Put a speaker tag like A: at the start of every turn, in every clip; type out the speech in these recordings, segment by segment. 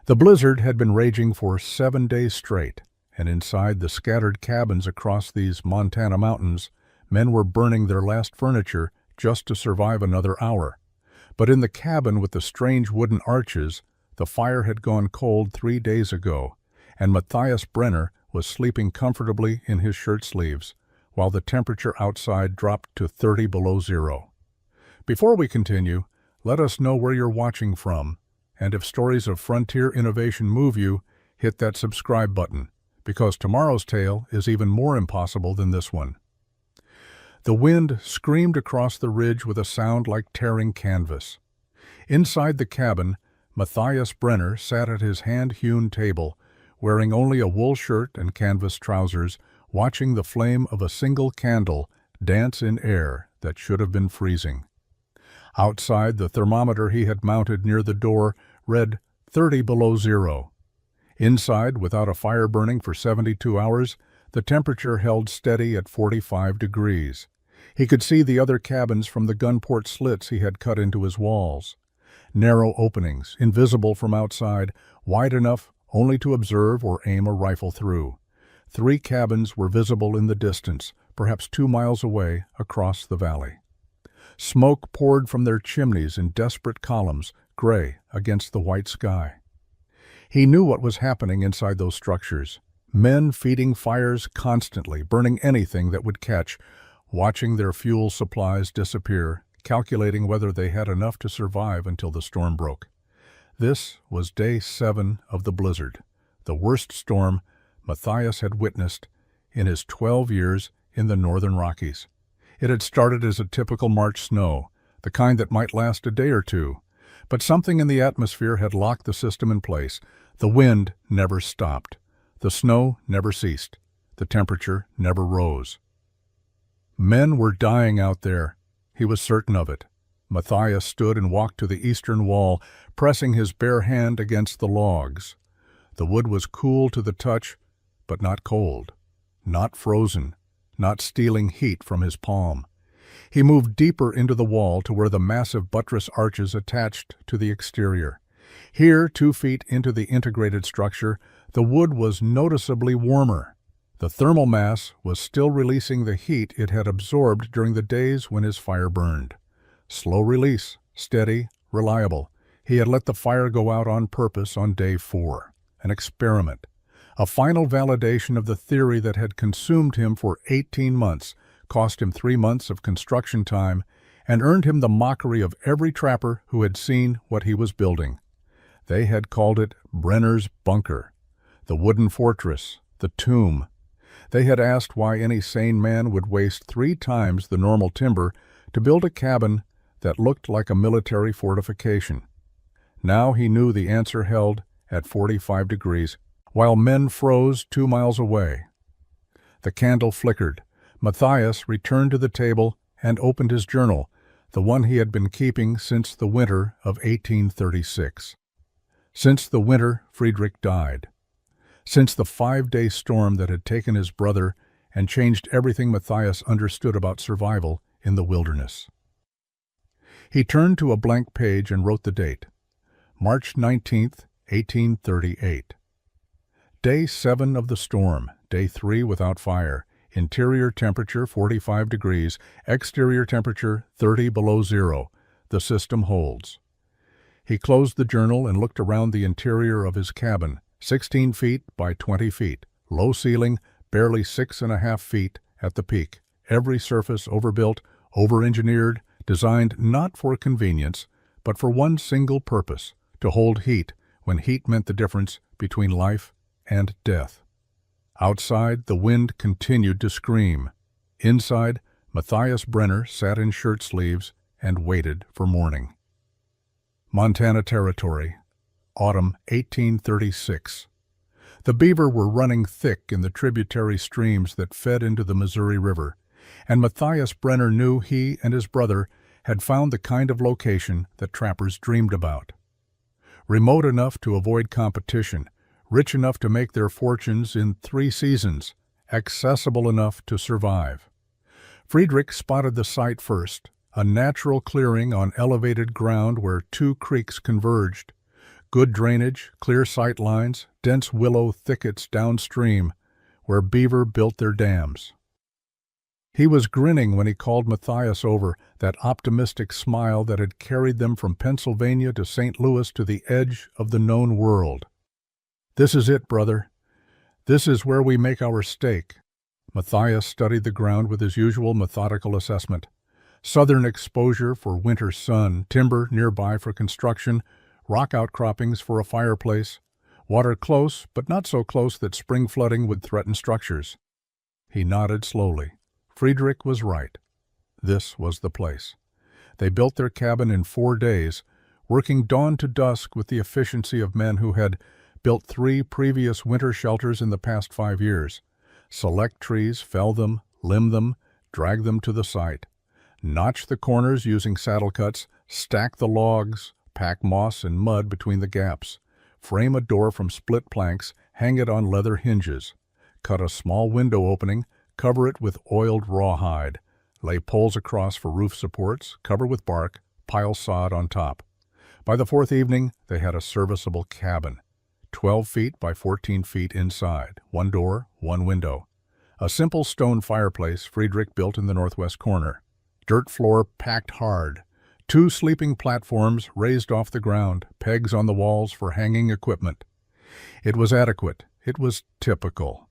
A: The blizzard had been raging for 7 days straight, and inside the scattered cabins across these Montana mountains, men were burning their last furniture just to survive another hour. But in the cabin with the strange wooden arches, the fire had gone cold 3 days ago, and Matthias Brenner was sleeping comfortably in his shirt sleeves, while the temperature outside dropped to 30 below zero. Before we continue, let us know where you're watching from, and if stories of frontier innovation move you, hit that subscribe button, because tomorrow's tale is even more impossible than this one. The wind screamed across the ridge with a sound like tearing canvas. Inside the cabin, Matthias Brenner sat at his hand-hewn table, wearing only a wool shirt and canvas trousers, watching the flame of a single candle dance in air that should have been freezing. Outside, the thermometer he had mounted near the door read 30 below zero. Inside, without a fire burning for 72 hours, the temperature held steady at 45 degrees. He could see the other cabins from the gunport slits he had cut into his walls. Narrow openings, invisible from outside, wide enough only to observe or aim a rifle through. 3 cabins were visible in the distance, perhaps 2 miles away across the valley. Smoke poured from their chimneys in desperate columns, gray against the white sky. He knew what was happening inside those structures. Men feeding fires constantly, burning anything that would catch, watching their fuel supplies disappear, calculating whether they had enough to survive until the storm broke. This was day 7 of the blizzard, the worst storm Matthias had witnessed in his 12 years in the northern Rockies. It had started as a typical March snow, the kind that might last a day or two, but something in the atmosphere had locked the system in place. The wind never stopped. The snow never ceased. The temperature never rose. Men were dying out there. He was certain of it. Matthias stood and walked to the eastern wall, pressing his bare hand against the logs. The wood was cool to the touch, but not cold, not frozen, not stealing heat from his palm. He moved deeper into the wall to where the massive buttress arches attached to the exterior. Here, 2 feet into the integrated structure, the wood was noticeably warmer. The thermal mass was still releasing the heat it had absorbed during the days when his fire burned. Slow release, steady, reliable. He had let the fire go out on purpose on day 4. An experiment. A final validation of the theory that had consumed him for 18 months, cost him 3 months of construction time, and earned him the mockery of every trapper who had seen what he was building. They had called it Brenner's Bunker, the wooden fortress, the tomb. They had asked why any sane man would waste 3 times the normal timber to build a cabin that looked like a military fortification. Now he knew the answer held at 45 degrees, while men froze 2 miles away. The candle flickered. Matthias returned to the table and opened his journal, the one he had been keeping since the winter of 1836. Since the winter, Friedrich died. Since the 5-day storm that had taken his brother and changed everything Matthias understood about survival in the wilderness. He turned to a blank page and wrote the date, March 19th, 1838. Day 7 of the storm, day 3 without fire, interior temperature 45 degrees, exterior temperature 30 below zero. The system holds. He closed the journal and looked around the interior of his cabin, 16 feet by 20 feet, low ceiling, barely 6.5 feet at the peak. Every surface overbuilt, over-engineered, designed not for convenience, but for one single purpose, to hold heat when heat meant the difference between life and death. Outside, the wind continued to scream. Inside, Matthias Brenner sat in shirt sleeves and waited for morning. Montana Territory, autumn 1836. The beaver were running thick in the tributary streams that fed into the Missouri River, and Matthias Brenner knew he and his brother had found the kind of location that trappers dreamed about. Remote enough to avoid competition, rich enough to make their fortunes in 3 seasons, accessible enough to survive. Friedrich spotted the site first, a natural clearing on elevated ground where 2 creeks converged. Good drainage, clear sight lines, dense willow thickets downstream, where beaver built their dams. He was grinning when he called Matthias over, that optimistic smile that had carried them from Pennsylvania to St. Louis to the edge of the known world. "This is it, brother. This is where we make our stake." Matthias studied the ground with his usual methodical assessment. Southern exposure for winter sun, timber nearby for construction, rock outcroppings for a fireplace, water close, but not so close that spring flooding would threaten structures. He nodded slowly. Friedrich was right. This was the place. They built their cabin in 4 days, working dawn to dusk with the efficiency of men who had built 3 previous winter shelters in the past 5 years. Select trees, fell them, limb them, drag them to the site. Notch the corners using saddle cuts, stack the logs, pack moss and mud between the gaps. Frame a door from split planks, hang it on leather hinges. Cut a small window opening, cover it with oiled rawhide. Lay poles across for roof supports, cover with bark, pile sod on top. By the 4th evening, they had a serviceable cabin. 12 feet by 14 feet inside, 1 door, 1 window. A simple stone fireplace Friedrich built in the northwest corner. Dirt floor packed hard. 2 sleeping platforms raised off the ground, pegs on the walls for hanging equipment. It was adequate. It was typical.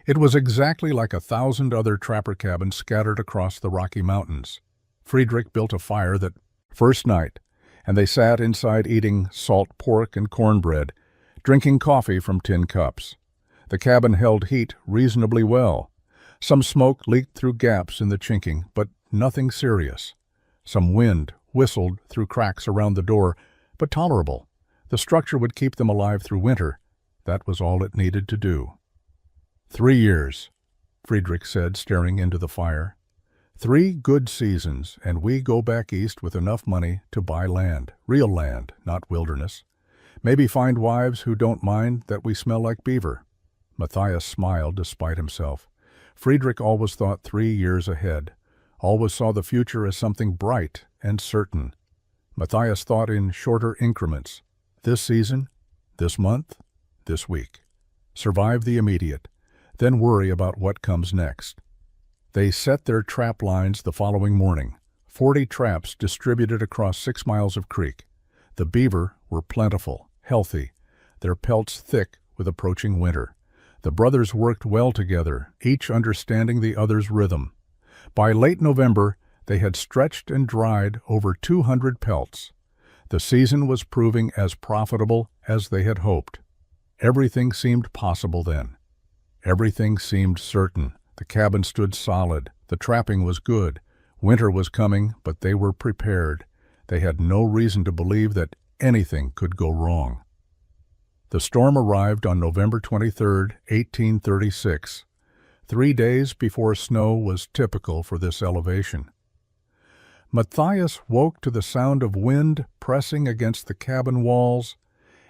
A: It was exactly like 1,000 other trapper cabins scattered across the Rocky Mountains. Friedrich built a fire that first night, and they sat inside eating salt pork and cornbread, drinking coffee from tin cups. The cabin held heat reasonably well. Some smoke leaked through gaps in the chinking, but nothing serious. Some wind whistled through cracks around the door, but tolerable. The structure would keep them alive through winter. That was all it needed to do. 3 years, Friedrich said, staring into the fire. 3 good seasons, and we go back east with enough money to buy land, real land, not wilderness. Maybe find wives who don't mind that we smell like beaver. Matthias smiled despite himself. Friedrich always thought 3 years ahead, always saw the future as something bright and certain. Matthias thought in shorter increments. This season, this month, this week. Survive the immediate, then worry about what comes next. They set their trap lines the following morning. 40 traps distributed across 6 miles of creek. The beaver were plentiful, healthy, their pelts thick with approaching winter. The brothers worked well together, each understanding the other's rhythm. By late November, they had stretched and dried over 200 pelts. The season was proving as profitable as they had hoped. Everything seemed possible then. Everything seemed certain. The cabin stood solid. The trapping was good. Winter was coming, but they were prepared. They had no reason to believe that anything could go wrong. The storm arrived on November 23, 1836, 3 days before snow was typical for this elevation. Matthias woke to the sound of wind pressing against the cabin walls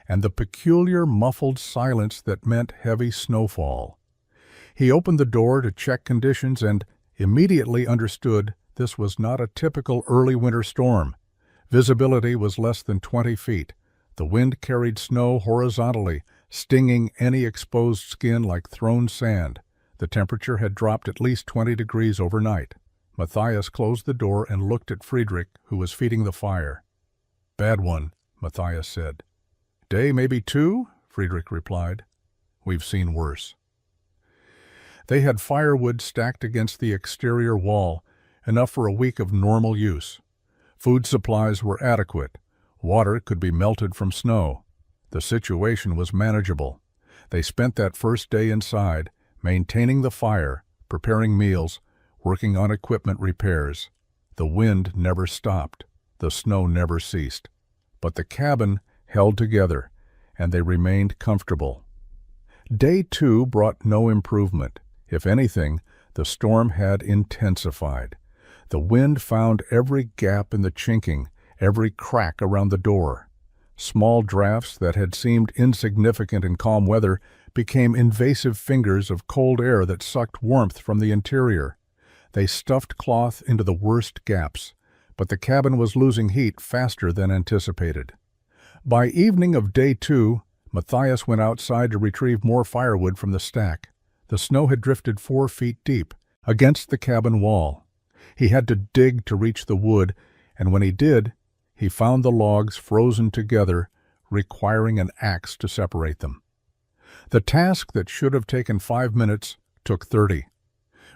A: and the peculiar muffled silence that meant heavy snowfall. He opened the door to check conditions and immediately understood this was not a typical early winter storm. Visibility was less than 20 feet. The wind carried snow horizontally, stinging any exposed skin like thrown sand. The temperature had dropped at least 20 degrees overnight. Matthias closed the door and looked at Friedrich, who was feeding the fire. "Bad one," Matthias said. "Day, maybe 2, Friedrich replied. "We've seen worse." They had firewood stacked against the exterior wall, enough for a week of normal use. Food supplies were adequate. Water could be melted from snow. The situation was manageable. They spent that first day inside, maintaining the fire, preparing meals, working on equipment repairs. The wind never stopped. The snow never ceased. But the cabin held together, and they remained comfortable. Day 2 brought no improvement. If anything, the storm had intensified. The wind found every gap in the chinking, every crack around the door. Small drafts that had seemed insignificant in calm weather became invasive fingers of cold air that sucked warmth from the interior. They stuffed cloth into the worst gaps, but the cabin was losing heat faster than anticipated. By evening of day 2, Matthias went outside to retrieve more firewood from the stack. The snow had drifted 4 feet deep, against the cabin wall. He had to dig to reach the wood, and when he did, he found the logs frozen together, requiring an axe to separate them. The task that should have taken 5 minutes took 30.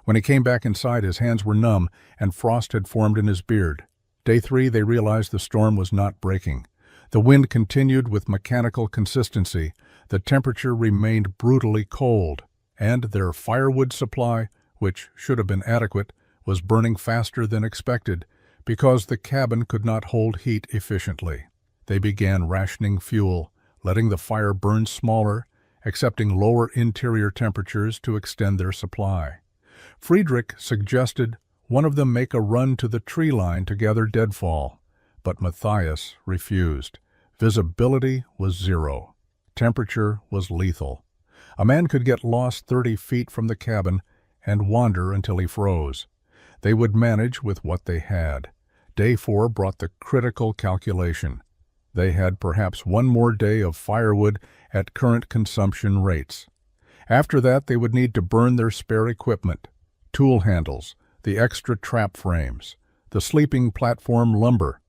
A: When he came back inside, his hands were numb, and frost had formed in his beard. Day 3, they realized the storm was not breaking. The wind continued with mechanical consistency, the temperature remained brutally cold, and their firewood supply, which should have been adequate, was burning faster than expected because the cabin could not hold heat efficiently. They began rationing fuel, letting the fire burn smaller, accepting lower interior temperatures to extend their supply. Friedrich suggested one of them make a run to the tree line to gather deadfall, but Matthias refused. Visibility was 0. Temperature was lethal. A man could get lost 30 feet from the cabin and wander until he froze. They would manage with what they had. Day 4 brought the critical calculation. They had perhaps 1 more day of firewood at current consumption rates. After that, they would need to burn their spare equipment, tool handles, the extra trap frames, the sleeping platform lumber,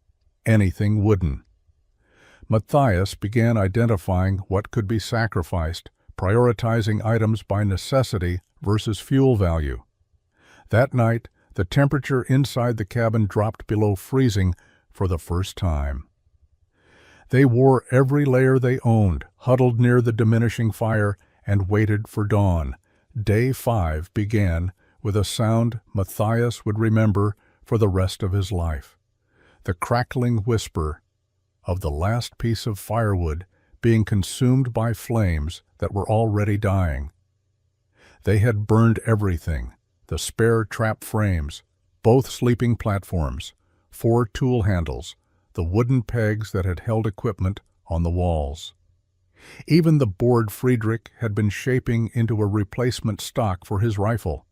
A: anything wooden. Matthias began identifying what could be sacrificed, prioritizing items by necessity versus fuel value. That night, the temperature inside the cabin dropped below freezing for the first time. They wore every layer they owned, huddled near the diminishing fire, and waited for dawn. Day 5 began with a sound Matthias would remember for the rest of his life. The crackling whisper of the last piece of firewood being consumed by flames that were already dying. They had burned everything, the spare trap frames, both sleeping platforms, 4 tool handles, the wooden pegs that had held equipment on the walls. Even the board Friedrich had been shaping into a replacement stock for his rifle.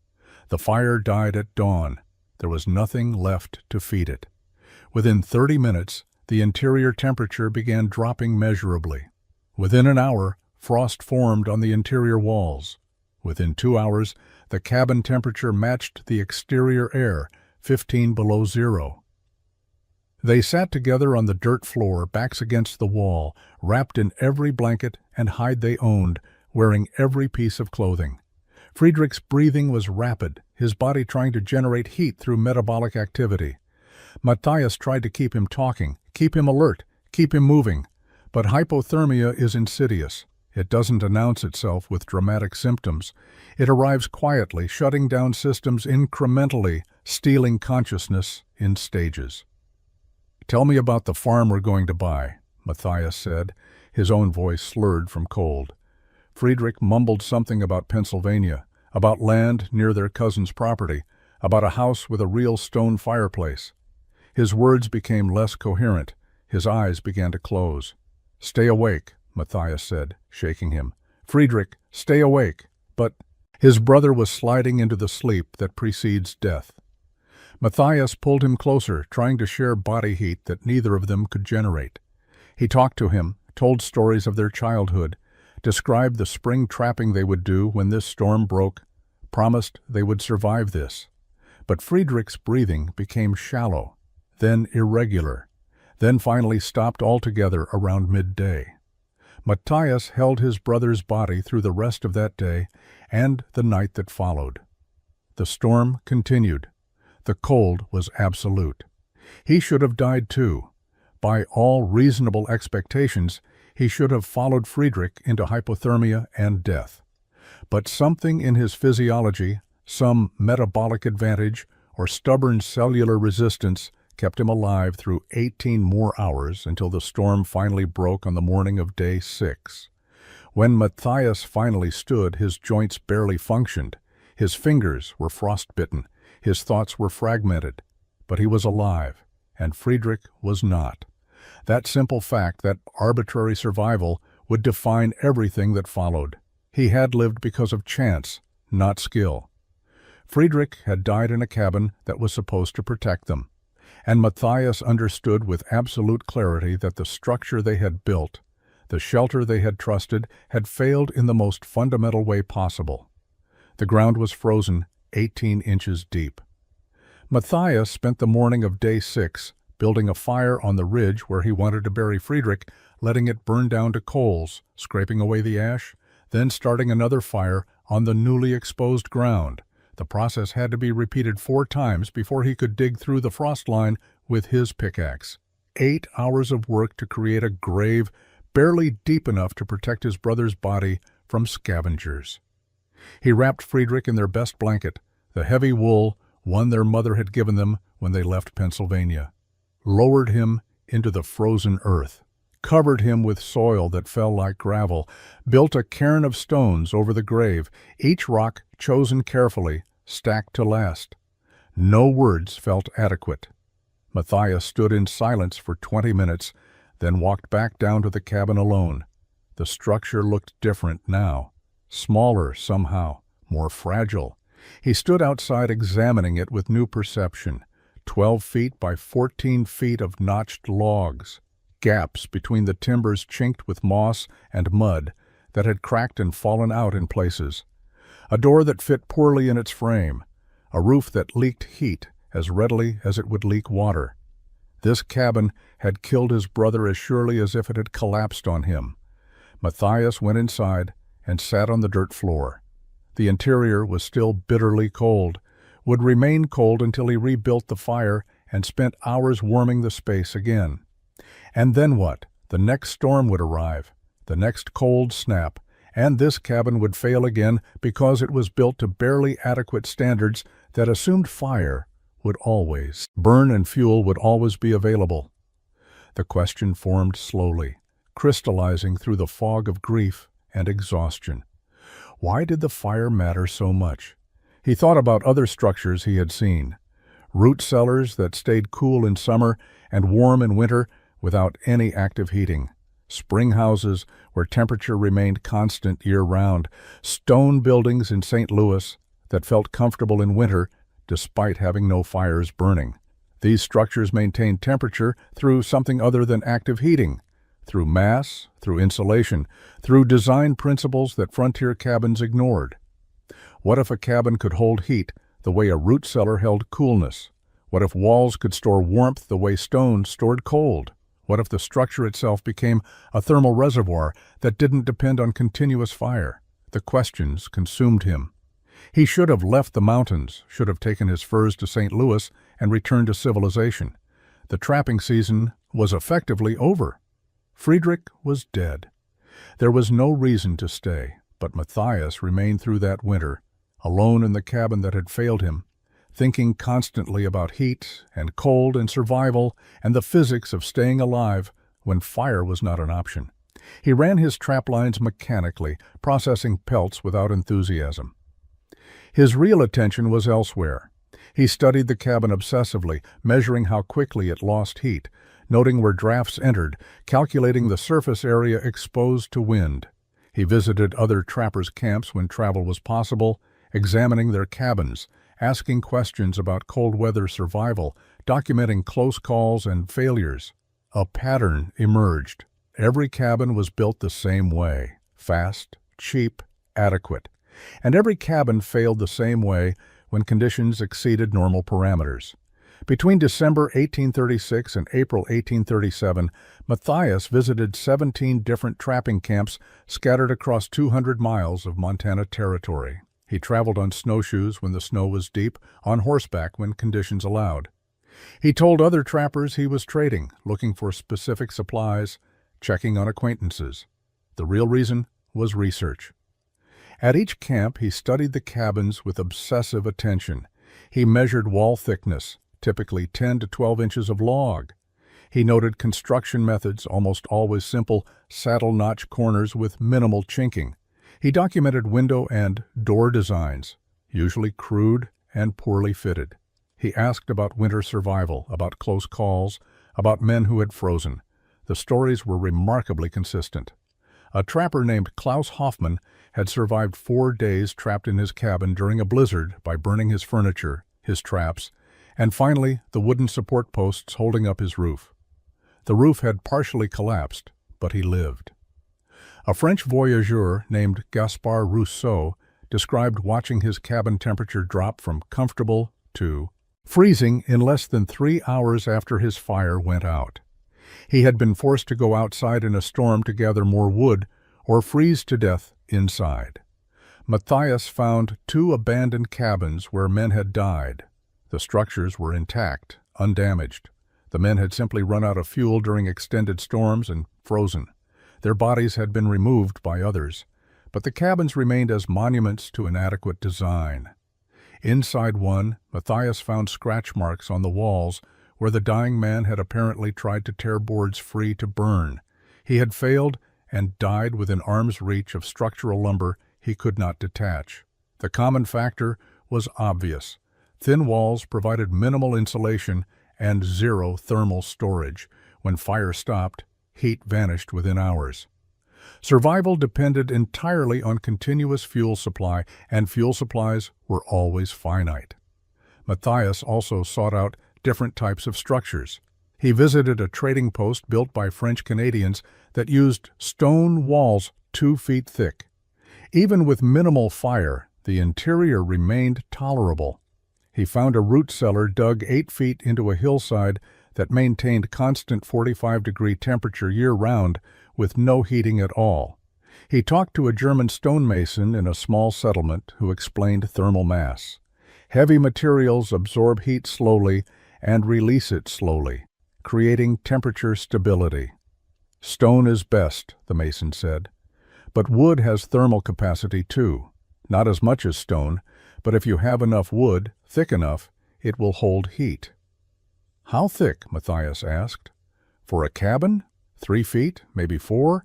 A: The fire died at dawn. There was nothing left to feed it. Within 30 minutes, the interior temperature began dropping measurably. Within an hour, frost formed on the interior walls. Within 2 hours, the cabin temperature matched the exterior air, 15 below 0. They sat together on the dirt floor, backs against the wall, wrapped in every blanket and hide they owned, wearing every piece of clothing. Friedrich's breathing was rapid, his body trying to generate heat through metabolic activity. Matthias tried to keep him talking, keep him alert, keep him moving. But hypothermia is insidious. It doesn't announce itself with dramatic symptoms. It arrives quietly, shutting down systems incrementally, stealing consciousness in stages. "Tell me about the farm we're going to buy," Matthias said, his own voice slurred from cold. Friedrich mumbled something about Pennsylvania, about land near their cousin's property, about a house with a real stone fireplace. His words became less coherent. His eyes began to close. "Stay awake," Matthias said, shaking him. "Friedrich, stay awake." But his brother was sliding into the sleep that precedes death. Matthias pulled him closer, trying to share body heat that neither of them could generate. He talked to him, told stories of their childhood, described the spring trapping they would do when this storm broke, promised they would survive this. But Friedrich's breathing became shallow, then irregular, then finally stopped altogether around midday. Matthias held his brother's body through the rest of that day and the night that followed. The storm continued. The cold was absolute. He should have died too. By all reasonable expectations, he should have followed Friedrich into hypothermia and death. But something in his physiology, some metabolic advantage or stubborn cellular resistance, kept him alive through 18 more hours until the storm finally broke on the morning of day 6. When Matthias finally stood, his joints barely functioned. His fingers were frostbitten. His thoughts were fragmented. But he was alive, and Friedrich was not. That simple fact, that arbitrary survival, would define everything that followed. He had lived because of chance, not skill. Friedrich had died in a cabin that was supposed to protect them. And Matthias understood with absolute clarity that the structure they had built, the shelter they had trusted, had failed in the most fundamental way possible. The ground was frozen 18 inches deep. Matthias spent the morning of day 6 building a fire on the ridge where he wanted to bury Friedrich, letting it burn down to coals, scraping away the ash, then starting another fire on the newly exposed ground. The process had to be repeated 4 times before he could dig through the frost line with his pickaxe. 8 hours of work to create a grave barely deep enough to protect his brother's body from scavengers. He wrapped Friedrich in their best blanket, the heavy wool, one their mother had given them when they left Pennsylvania, lowered him into the frozen earth, covered him with soil that fell like gravel, built a cairn of stones over the grave, each rock chosen carefully, stacked to last. No words felt adequate. Matthias stood in silence for 20 minutes, then walked back down to the cabin alone. The structure looked different now, smaller somehow, more fragile. He stood outside examining it with new perception. 12 feet by 14 feet of notched logs, gaps between the timbers chinked with moss and mud that had cracked and fallen out in places, a door that fit poorly in its frame, a roof that leaked heat as readily as it would leak water. This cabin had killed his brother as surely as if it had collapsed on him. Matthias went inside and sat on the dirt floor. The interior was still bitterly cold, would remain cold until he rebuilt the fire and spent hours warming the space again. And then what? The next storm would arrive, the next cold snap, and this cabin would fail again because it was built to barely adequate standards that assumed fire would always burn and fuel would always be available. The question formed slowly, crystallizing through the fog of grief and exhaustion. Why did the fire matter so much? He thought about other structures he had seen. Root cellars that stayed cool in summer and warm in winter without any active heating. Spring houses where temperature remained constant year-round. Stone buildings in St. Louis that felt comfortable in winter despite having no fires burning. These structures maintained temperature through something other than active heating, through mass, through insulation, through design principles that frontier cabins ignored. What if a cabin could hold heat the way a root cellar held coolness? What if walls could store warmth the way stone stored cold? What if the structure itself became a thermal reservoir that didn't depend on continuous fire? The questions consumed him. He should have left the mountains, should have taken his furs to St. Louis and returned to civilization. The trapping season was effectively over. Friedrich was dead. There was no reason to stay, but Matthias remained through that winter, alone in the cabin that had failed him, thinking constantly about heat and cold and survival and the physics of staying alive when fire was not an option. He ran his trap lines mechanically, processing pelts without enthusiasm. His real attention was elsewhere. He studied the cabin obsessively, measuring how quickly it lost heat, noting where drafts entered, calculating the surface area exposed to wind. He visited other trappers' camps when travel was possible, examining their cabins, asking questions about cold weather survival, documenting close calls and failures. A pattern emerged. Every cabin was built the same way, fast, cheap, adequate. And every cabin failed the same way when conditions exceeded normal parameters. Between December 1836 and April 1837, Matthias visited 17 different trapping camps scattered across 200 miles of Montana territory. He traveled on snowshoes when the snow was deep, on horseback when conditions allowed. He told other trappers he was trading, looking for specific supplies, checking on acquaintances. The real reason was research. At each camp, he studied the cabins with obsessive attention. He measured wall thickness, typically 10 to 12 inches of log. He noted construction methods, almost always simple, saddle-notch corners with minimal chinking. He documented window and door designs, usually crude and poorly fitted. He asked about winter survival, about close calls, about men who had frozen. The stories were remarkably consistent. A trapper named Klaus Hoffman had survived 4 days trapped in his cabin during a blizzard by burning his furniture, his traps, And finally, the wooden support posts holding up his roof. The roof had partially collapsed, but he lived. A French voyageur named Gaspard Rousseau described watching his cabin temperature drop from comfortable to freezing in less than 3 hours after his fire went out. He had been forced to go outside in a storm to gather more wood or freeze to death inside. Matthias found 2 abandoned cabins where men had died. The structures were intact, undamaged. The men had simply run out of fuel during extended storms and frozen. Their bodies had been removed by others, but the cabins remained as monuments to inadequate design. Inside one, Matthias found scratch marks on the walls where the dying man had apparently tried to tear boards free to burn. He had failed and died within arm's reach of structural lumber he could not detach. The common factor was obvious. Thin walls provided minimal insulation and zero thermal storage. When fire stopped, heat vanished within hours. Survival depended entirely on continuous fuel supply, and fuel supplies were always finite. Matthias also sought out different types of structures. He visited a trading post built by French Canadians that used stone walls 2 feet thick. Even with minimal fire, the interior remained tolerable. He found a root cellar dug 8 feet into a hillside that maintained constant 45-degree temperature year-round with no heating at all. He talked to a German stonemason in a small settlement who explained thermal mass. Heavy materials absorb heat slowly and release it slowly, creating temperature stability. Stone is best, the mason said. But wood has thermal capacity too. Not as much as stone, but if you have enough wood, thick enough, it will hold heat. How thick? Matthias asked. For a cabin? 3 feet, maybe 4?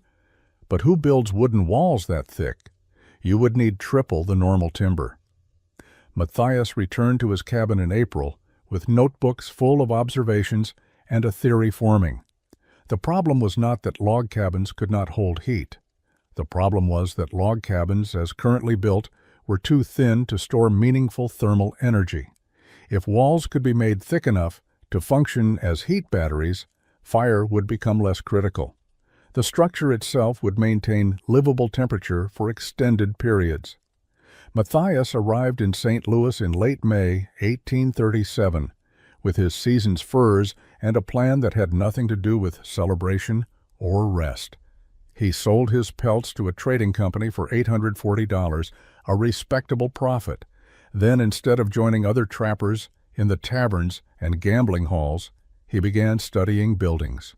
A: But who builds wooden walls that thick? You would need triple the normal timber. Matthias returned to his cabin in April with notebooks full of observations and a theory forming. The problem was not that log cabins could not hold heat. The problem was that log cabins, as currently built, were too thin to store meaningful thermal energy. If walls could be made thick enough to function as heat batteries, fire would become less critical. The structure itself would maintain livable temperature for extended periods. Matthias arrived in St. Louis in late May 1837 with his season's furs and a plan that had nothing to do with celebration or rest. He sold his pelts to a trading company for $840, a respectable profit. Then, instead of joining other trappers in the taverns and gambling halls, he began studying buildings.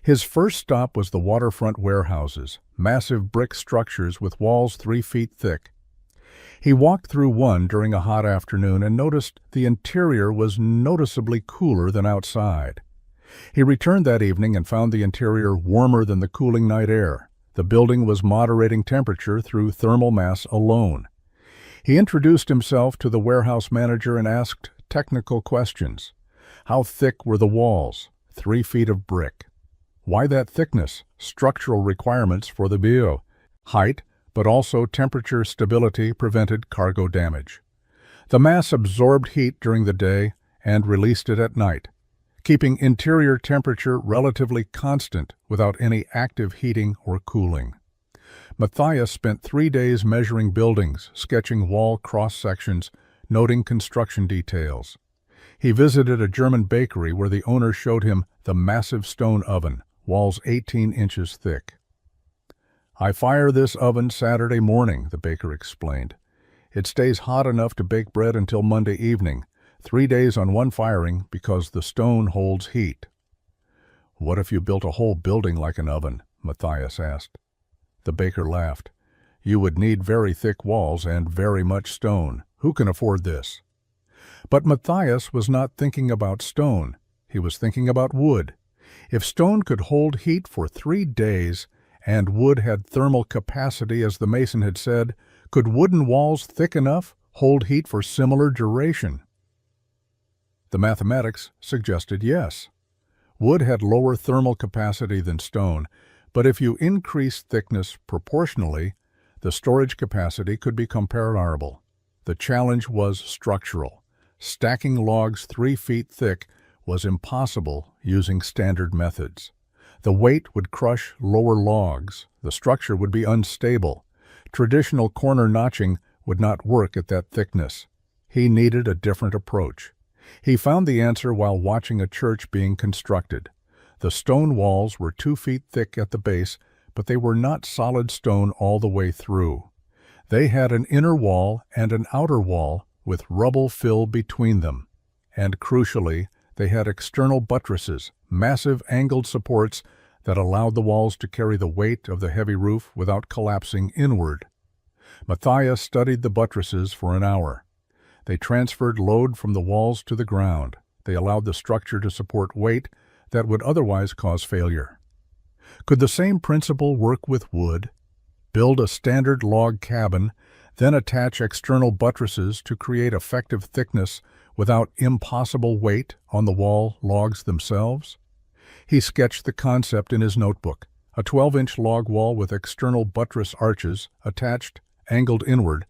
A: His first stop was the waterfront warehouses, massive brick structures with walls 3 feet thick. He walked through one during a hot afternoon and noticed the interior was noticeably cooler than outside. He returned that evening and found the interior warmer than the cooling night air. The building was moderating temperature through thermal mass alone. He introduced himself to the warehouse manager and asked technical questions. How thick were the walls? 3 feet of brick. Why that thickness? Structural requirements for the bio. Height, but also temperature stability prevented cargo damage. The mass absorbed heat during the day and released it at night, keeping interior temperature relatively constant without any active heating or cooling. Matthias spent 3 days measuring buildings, sketching wall cross-sections, noting construction details. He visited a German bakery where the owner showed him the massive stone oven, walls 18 inches thick. I fire this oven Saturday morning, the baker explained. It stays hot enough to bake bread until Monday evening, 3 days on one firing because the stone holds heat. What if you built a whole building like an oven? Matthias asked. The baker laughed. You would need very thick walls and very much stone. Who can afford this? But Matthias was not thinking about stone. He was thinking about wood. If stone could hold heat for 3 days, and wood had thermal capacity as the mason had said, could wooden walls thick enough hold heat for similar duration? The mathematics suggested yes. Wood had lower thermal capacity than stone, but if you increase thickness proportionally, the storage capacity could be comparable. The challenge was structural. Stacking logs 3 feet thick was impossible using standard methods. The weight would crush lower logs. The structure would be unstable. Traditional corner notching would not work at that thickness. He needed a different approach. He found the answer while watching a church being constructed. The stone walls were 2 feet thick at the base, but they were not solid stone all the way through. They had an inner wall and an outer wall with rubble fill between them. And crucially, they had external buttresses, massive angled supports that allowed the walls to carry the weight of the heavy roof without collapsing inward. Matthias studied the buttresses for an hour. They transferred load from the walls to the ground. They allowed the structure to support weight that would otherwise cause failure. Could the same principle work with wood? Build a standard log cabin, then attach external buttresses to create effective thickness without impossible weight on the wall logs themselves? He sketched the concept in his notebook, a 12-inch log wall with external buttress arches attached, angled inward,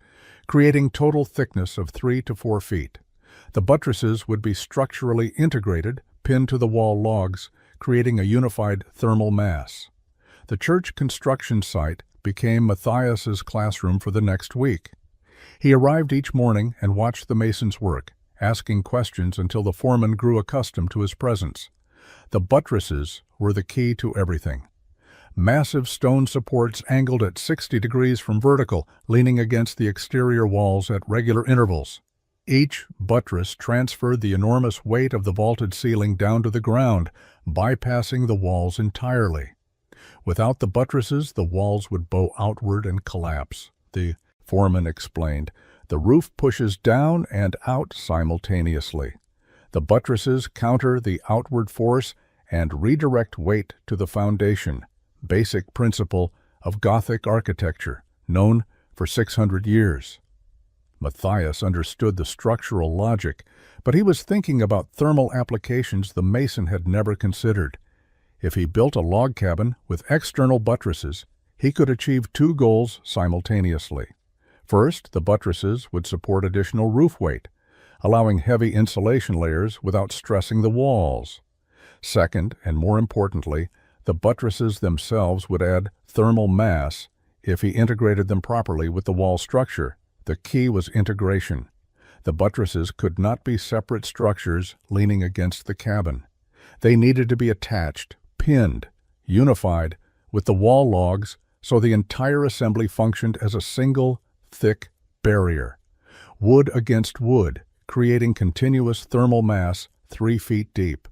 A: creating total thickness of 3 to 4 feet. The buttresses would be structurally integrated, pinned to the wall logs, creating a unified thermal mass. The church construction site became Matthias's classroom for the next week. He arrived each morning and watched the masons work, asking questions until the foreman grew accustomed to his presence. The buttresses were the key to everything. Massive stone supports angled at 60 degrees from vertical, leaning against the exterior walls at regular intervals. Each buttress transferred the enormous weight of the vaulted ceiling down to the ground, bypassing the walls entirely. Without the buttresses, the walls would bow outward and collapse. The foreman explained, the roof pushes down and out simultaneously. The buttresses counter the outward force and redirect weight to the foundation, basic principle of Gothic architecture, known for 600 years. Matthias understood the structural logic, but he was thinking about thermal applications the mason had never considered. If he built a log cabin with external buttresses, he could achieve 2 goals simultaneously. First, the buttresses would support additional roof weight, allowing heavy insulation layers without stressing the walls. Second, and more importantly, the buttresses themselves would add thermal mass if he integrated them properly with the wall structure. The key was integration. The buttresses could not be separate structures leaning against the cabin. They needed to be attached, pinned, unified with the wall logs so the entire assembly functioned as a single, thick barrier. Wood against wood, creating continuous thermal mass 3 feet deep.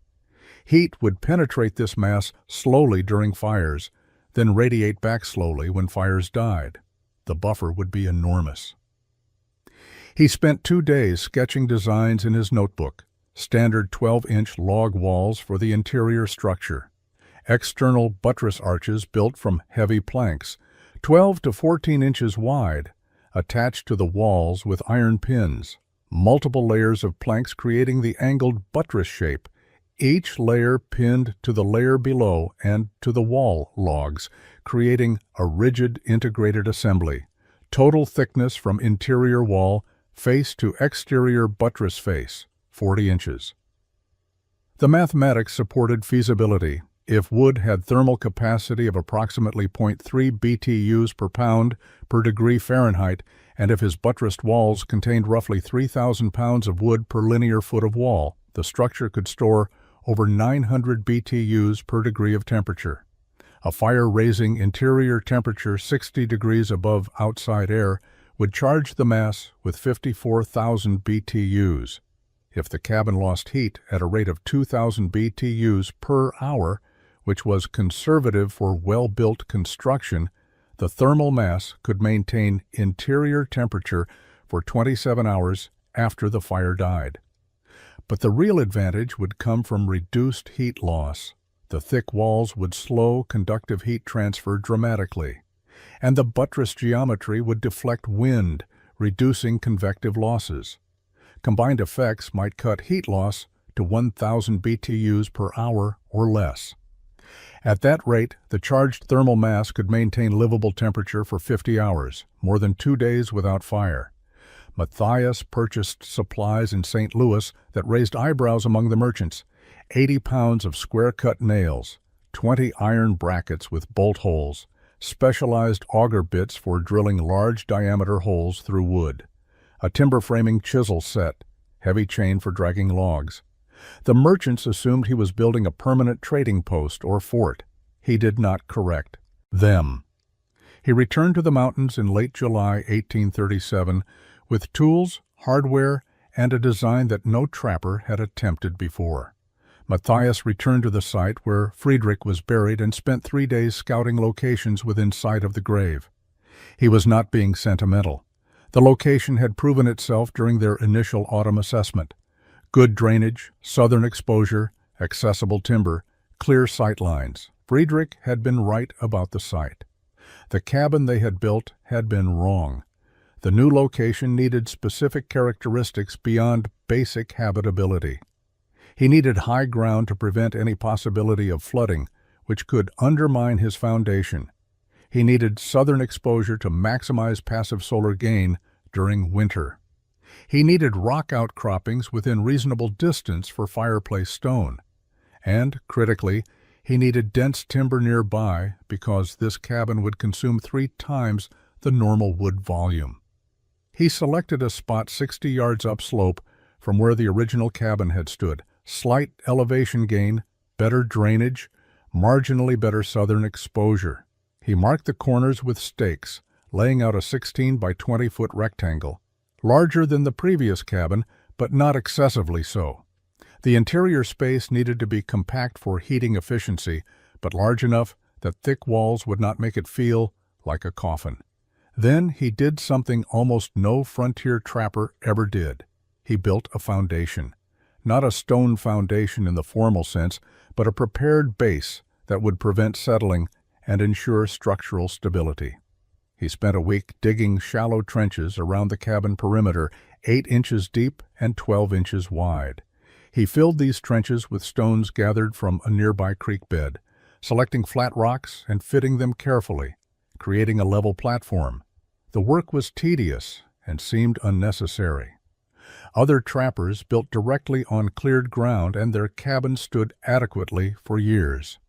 A: Heat would penetrate this mass slowly during fires, then radiate back slowly when fires died. The buffer would be enormous. He spent 2 days sketching designs in his notebook, standard 12-inch log walls for the interior structure, external buttress arches built from heavy planks, 12 to 14 inches wide, attached to the walls with iron pins, multiple layers of planks creating the angled buttress shape, each layer pinned to the layer below and to the wall logs, creating a rigid integrated assembly. Total thickness from interior wall face to exterior buttress face, 40 inches. The mathematics supported feasibility. If wood had thermal capacity of approximately 0.3 BTUs per pound per degree Fahrenheit, and if his buttressed walls contained roughly 3,000 pounds of wood per linear foot of wall, the structure could store over 900 BTUs per degree of temperature. A fire raising interior temperature 60 degrees above outside air would charge the mass with 54,000 BTUs. If the cabin lost heat at a rate of 2,000 BTUs per hour, which was conservative for well-built construction, the thermal mass could maintain interior temperature for 27 hours after the fire died. But the real advantage would come from reduced heat loss. The thick walls would slow conductive heat transfer dramatically, and the buttress geometry would deflect wind, reducing convective losses. Combined effects might cut heat loss to 1,000 BTUs per hour or less. At that rate, the charged thermal mass could maintain livable temperature for 50 hours, more than 2 days without fire. Matthias purchased supplies in St. Louis that raised eyebrows among the merchants: 80 pounds of square-cut nails, 20 iron brackets with bolt holes, specialized auger bits for drilling large-diameter holes through wood, a timber-framing chisel set, heavy chain for dragging logs. The merchants assumed he was building a permanent trading post or fort. He did not correct them. He returned to the mountains in late July 1837 with tools, hardware, and a design that no trapper had attempted before. Matthias returned to the site where Friedrich was buried and spent 3 days scouting locations within sight of the grave. He was not being sentimental. The location had proven itself during their initial autumn assessment. Good drainage, southern exposure, accessible timber, clear sight lines. Friedrich had been right about the site. The cabin they had built had been wrong. The new location needed specific characteristics beyond basic habitability. He needed high ground to prevent any possibility of flooding, which could undermine his foundation. He needed southern exposure to maximize passive solar gain during winter. He needed rock outcroppings within reasonable distance for fireplace stone. And, critically, he needed dense timber nearby because this cabin would consume 3 times the normal wood volume. He selected a spot 60 yards upslope from where the original cabin had stood. Slight elevation gain, better drainage, marginally better southern exposure. He marked the corners with stakes, laying out a 16 by 20-foot rectangle, larger than the previous cabin, but not excessively so. The interior space needed to be compact for heating efficiency, but large enough that thick walls would not make it feel like a coffin. Then he did something almost no frontier trapper ever did. He built a foundation. Not a stone foundation in the formal sense, but a prepared base that would prevent settling and ensure structural stability. He spent a week digging shallow trenches around the cabin perimeter, 8 inches deep and 12 inches wide. He filled these trenches with stones gathered from a nearby creek bed, selecting flat rocks and fitting them carefully, creating a level platform. The work was tedious and seemed unnecessary. Other trappers built directly on cleared ground and their cabins stood adequately for years.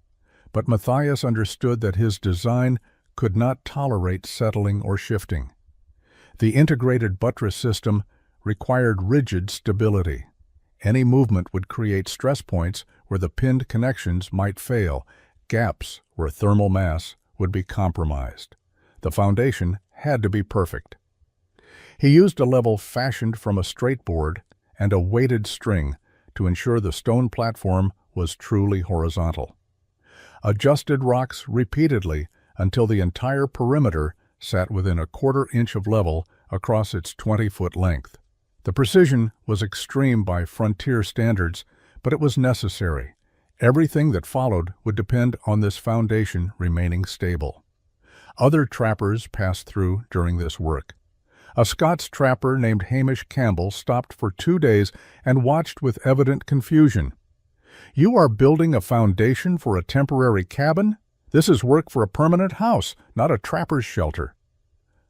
A: But Matthias understood that his design could not tolerate settling or shifting. The integrated buttress system required rigid stability. Any movement would create stress points where the pinned connections might fail, gaps where thermal mass would be compromised. The foundation had to be perfect. He used a level fashioned from a straight board and a weighted string to ensure the stone platform was truly horizontal. Adjusted rocks repeatedly until the entire perimeter sat within a 1/4 inch of level across its 20-foot length. The precision was extreme by frontier standards, but it was necessary. Everything that followed would depend on this foundation remaining stable. Other trappers passed through during this work. A Scots trapper named Hamish Campbell stopped for 2 days and watched with evident confusion. "You are building a foundation for a temporary cabin? This is work for a permanent house, not a trapper's shelter."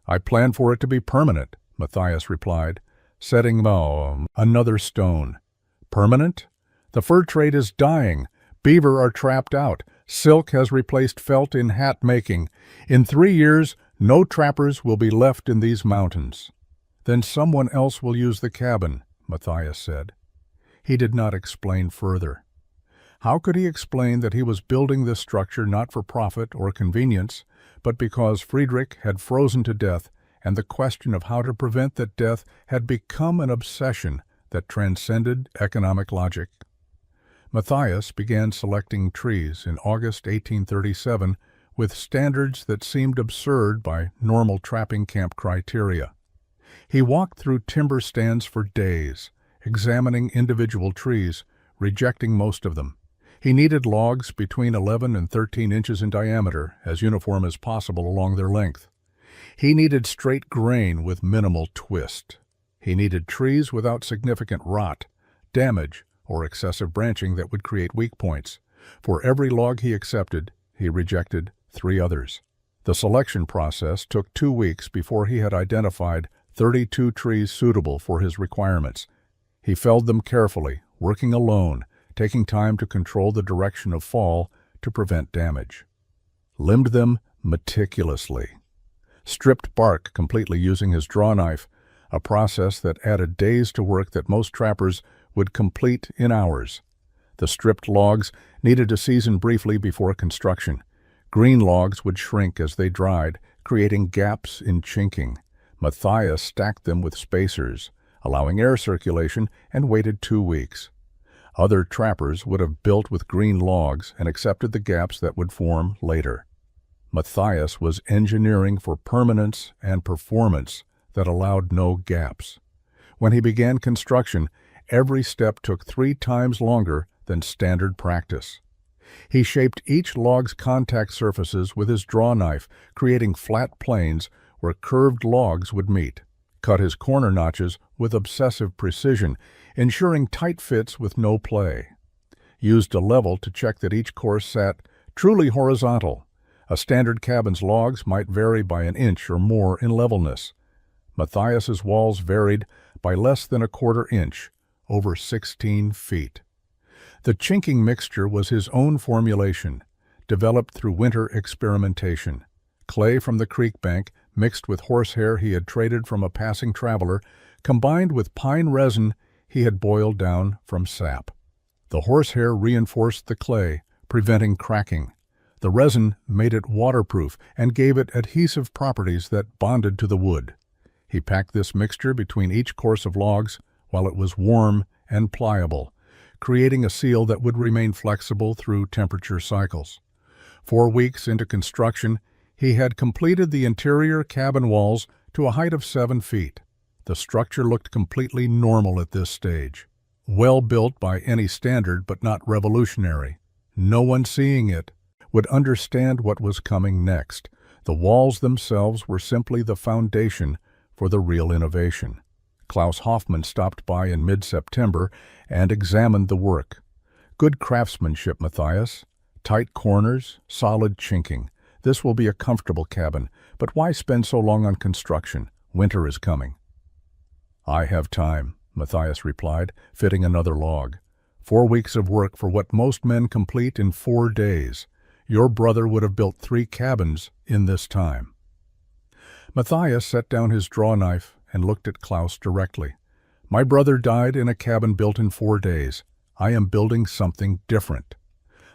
A: "I plan for it to be permanent," Matthias replied, setting another stone. "Permanent? The fur trade is dying. Beaver are trapped out. Silk has replaced felt in hat making. In 3 years, no trappers will be left in these mountains." "Then someone else will use the cabin," Matthias said. He did not explain further. How could he explain that he was building this structure not for profit or convenience, but because Friedrich had frozen to death and the question of how to prevent that death had become an obsession that transcended economic logic? Matthias began selecting trees in August 1837 with standards that seemed absurd by normal trapping camp criteria. He walked through timber stands for days, examining individual trees, rejecting most of them. He needed logs between 11 and 13 inches in diameter, as uniform as possible along their length. He needed straight grain with minimal twist. He needed trees without significant rot, damage, or excessive branching that would create weak points. For every log he accepted, he rejected 3 others. The selection process took 2 weeks before he had identified 32 trees suitable for his requirements. He felled them carefully, working alone, taking time to control the direction of fall to prevent damage. Limbed them meticulously. Stripped bark completely using his draw knife, a process that added days to work that most trappers would complete in hours. The stripped logs needed to season briefly before construction. Green logs would shrink as they dried, creating gaps in chinking. Matthias stacked them with spacers, allowing air circulation, and waited 2 weeks. Other trappers would have built with green logs and accepted the gaps that would form later. Matthias was engineering for permanence and performance that allowed no gaps. When he began construction, every step took 3 times longer than standard practice. He shaped each log's contact surfaces with his draw knife, creating flat planes where curved logs would meet. Cut his corner notches with obsessive precision, ensuring tight fits with no play. Used a level to check that each course sat truly horizontal. A standard cabin's logs might vary by an inch or more in levelness. Matthias's walls varied by less than a quarter inch, over 16 feet. The chinking mixture was his own formulation, developed through winter experimentation. Clay from the creek bank, mixed with horsehair he had traded from a passing traveler, combined with pine resin he had boiled down from sap. The horsehair reinforced the clay, preventing cracking. The resin made it waterproof and gave it adhesive properties that bonded to the wood. He packed this mixture between each course of logs while it was warm and pliable, creating a seal that would remain flexible through temperature cycles. 4 weeks into construction, he had completed the interior cabin walls to a height of 7 feet. The structure looked completely normal at this stage. Well built by any standard, but not revolutionary. No one seeing it would understand what was coming next. The walls themselves were simply the foundation for the real innovation. Klaus Hoffmann stopped by in mid-September and examined the work. Good craftsmanship, Matthias. Tight corners, solid chinking. This will be a comfortable cabin, but why spend so long on construction? Winter is coming. I have time, Matthias replied, fitting another log. 4 weeks of work for what most men complete in 4 days. Your brother would have built 3 cabins in this time. Matthias set down his draw knife and looked at Klaus directly. My brother died in a cabin built in 4 days. I am building something different.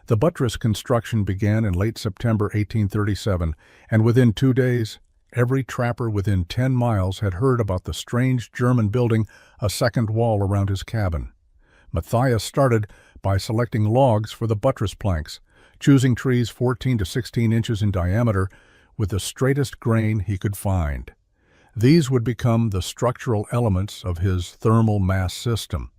A: The buttress construction began in late September 1837, and within 2 days, every trapper within 10 miles had heard about the strange German building a second wall around his cabin. Matthias started by selecting logs for the buttress planks, choosing trees 14 to 16 inches in diameter with the straightest grain he could find. These would become the structural elements of his thermal mass system.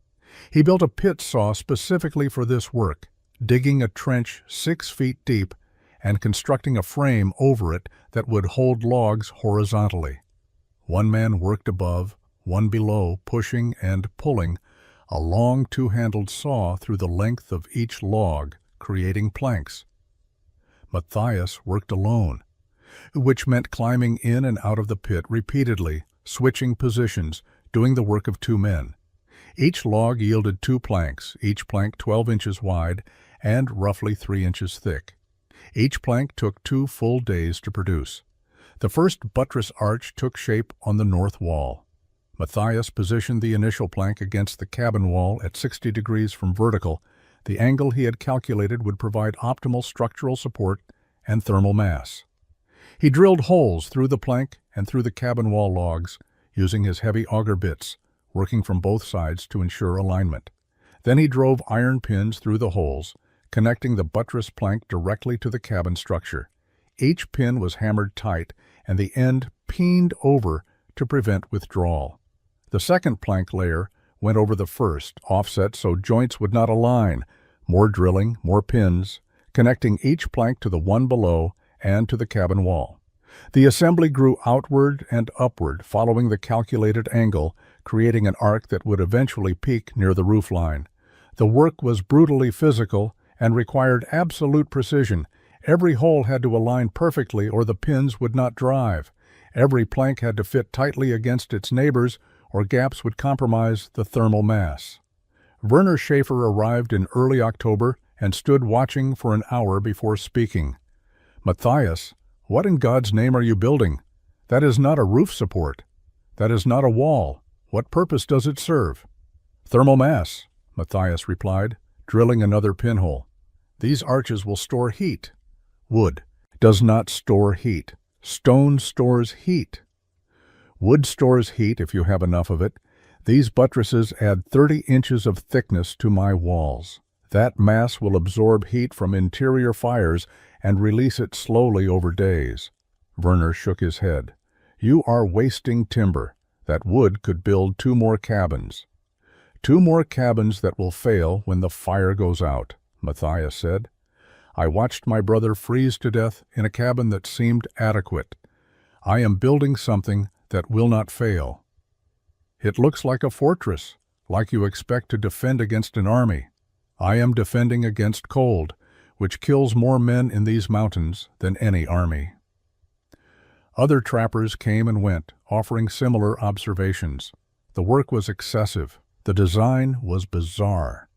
A: He built a pit saw specifically for this work, digging a trench 6 feet deep and constructing a frame over it that would hold logs horizontally. One man worked above, one below, pushing and pulling a long 2-handled saw through the length of each log, creating planks. Matthias worked alone, which meant climbing in and out of the pit repeatedly, switching positions, doing the work of 2 men. Each log yielded 2 planks, each plank 12 inches wide and roughly 3 inches thick. Each plank took 2 full days to produce. The first buttress arch took shape on the north wall. Matthias positioned the initial plank against the cabin wall at 60 degrees from vertical. The angle he had calculated would provide optimal structural support and thermal mass. He drilled holes through the plank and through the cabin wall logs, using his heavy auger bits, working from both sides to ensure alignment. Then he drove iron pins through the holes, connecting the buttress plank directly to the cabin structure. Each pin was hammered tight and the end peened over to prevent withdrawal. The second plank layer went over the first, offset so joints would not align. More drilling, more pins, connecting each plank to the one below and to the cabin wall. The assembly grew outward and upward, following the calculated angle, creating an arc that would eventually peak near the roof line. The work was brutally physical and required absolute precision. Every hole had to align perfectly or the pins would not drive. Every plank had to fit tightly against its neighbors, or gaps would compromise the thermal mass. Werner Schaefer arrived in early October and stood watching for an hour before speaking. "Matthias, what in God's name are you building? That is not a roof support. That is not a wall. What purpose does it serve?" "Thermal mass," Matthias replied, drilling another pinhole. "These arches will store heat." "Wood does not store heat. Stone stores heat." "Wood stores heat if you have enough of it. These buttresses add 30 inches of thickness to my walls. That mass will absorb heat from interior fires and release it slowly over days." Werner shook his head. "You are wasting timber. That wood could build 2 more cabins." "2 more cabins that will fail when the fire goes out," Matthias said. "I watched my brother freeze to death in a cabin that seemed adequate. I am building something that will not fail." "It looks like a fortress, like you expect to defend against an army." "I am defending against cold, which kills more men in these mountains than any army." Other trappers came and went, offering similar observations. The work was excessive. The design was bizarre.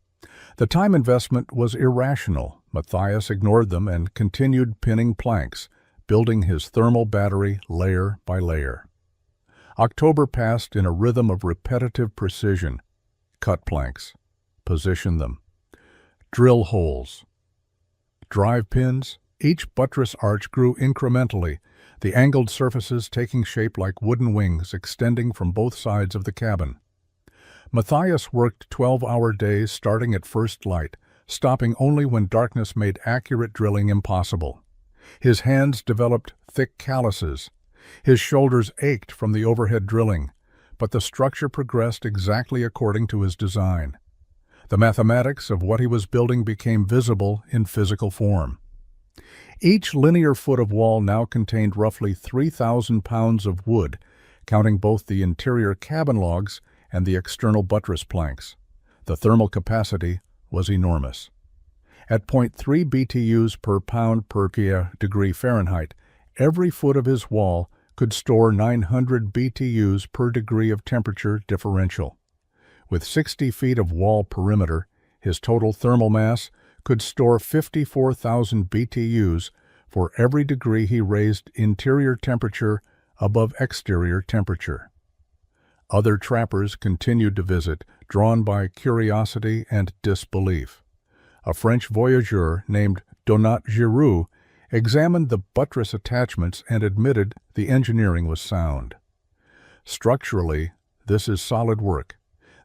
A: The time investment was irrational. Matthias ignored them and continued pinning planks, building his thermal battery layer by layer. October passed in a rhythm of repetitive precision. Cut planks. Position them. Drill holes. Drive pins. Each buttress arch grew incrementally, the angled surfaces taking shape like wooden wings extending from both sides of the cabin. Matthias worked 12-hour days starting at first light, stopping only when darkness made accurate drilling impossible. His hands developed thick calluses. His shoulders ached from the overhead drilling, but the structure progressed exactly according to his design. The mathematics of what he was building became visible in physical form. Each linear foot of wall now contained roughly 3,000 pounds of wood, counting both the interior cabin logs and the external buttress planks. The thermal capacity was enormous. At 0.3 BTUs per pound per degree Fahrenheit, every foot of his wall could store 900 BTUs per degree of temperature differential. With 60 feet of wall perimeter, his total thermal mass could store 54,000 BTUs for every degree he raised interior temperature above exterior temperature. Other trappers continued to visit, drawn by curiosity and disbelief. A French voyageur named Donat Giroux examined the buttress attachments and admitted the engineering was sound. "Structurally, this is solid work.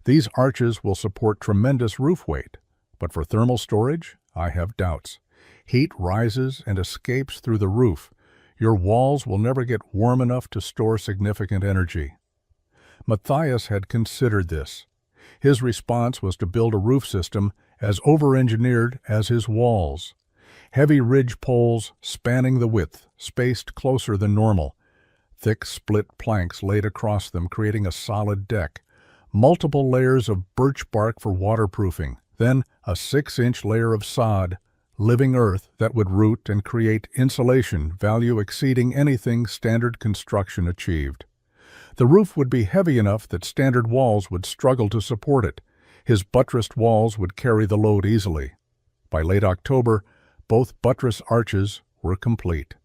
A: These arches will support tremendous roof weight, but for thermal storage, I have doubts. Heat rises and escapes through the roof. Your walls will never get warm enough to store significant energy." Matthias had considered this. His response was to build a roof system as over-engineered as his walls. Heavy ridge poles spanning the width, spaced closer than normal. Thick split planks laid across them, creating a solid deck. Multiple layers of birch bark for waterproofing, then a 6-inch layer of sod, living earth that would root and create insulation value exceeding anything standard construction achieved. The roof would be heavy enough that standard walls would struggle to support it. His buttressed walls would carry the load easily. By late October, both buttress arches were complete.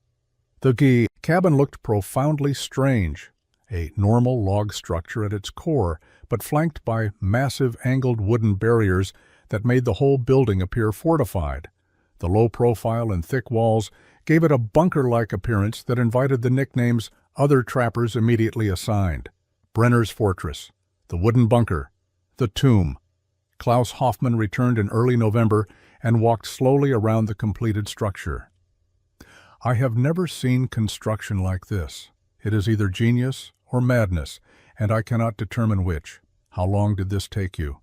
A: The cabin looked profoundly strange, a normal log structure at its core, but flanked by massive angled wooden barriers that made the whole building appear fortified. The low profile and thick walls gave it a bunker-like appearance that invited the nicknames other trappers immediately assigned: Brenner's Fortress, the Wooden Bunker, the Tomb. Klaus Hoffmann returned in early November and walked slowly around the completed structure. "I have never seen construction like this. It is either genius or madness, and I cannot determine which. How long did this take you?"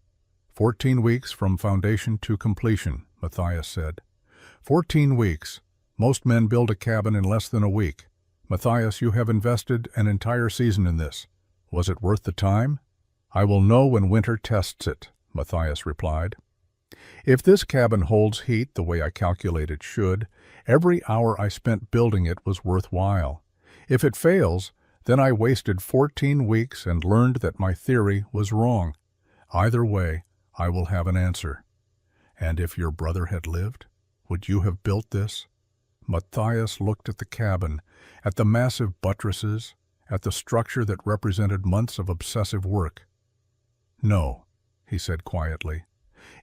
A: 14 weeks from foundation to completion, Matthias said. 14 weeks. Most men build a cabin in less than a week. Matthias, you have invested an entire season in this. Was it worth the time? "I will know when winter tests it," Matthias replied. "If this cabin holds heat the way I calculate it should, every hour I spent building it was worthwhile. If it fails, Then I wasted 14 weeks and learned that my theory was wrong. Either way, I will have an answer. And if your brother had lived, would you have built this? Matthias looked at the cabin, at the massive buttresses, at the structure that represented months of obsessive work. No, he said quietly.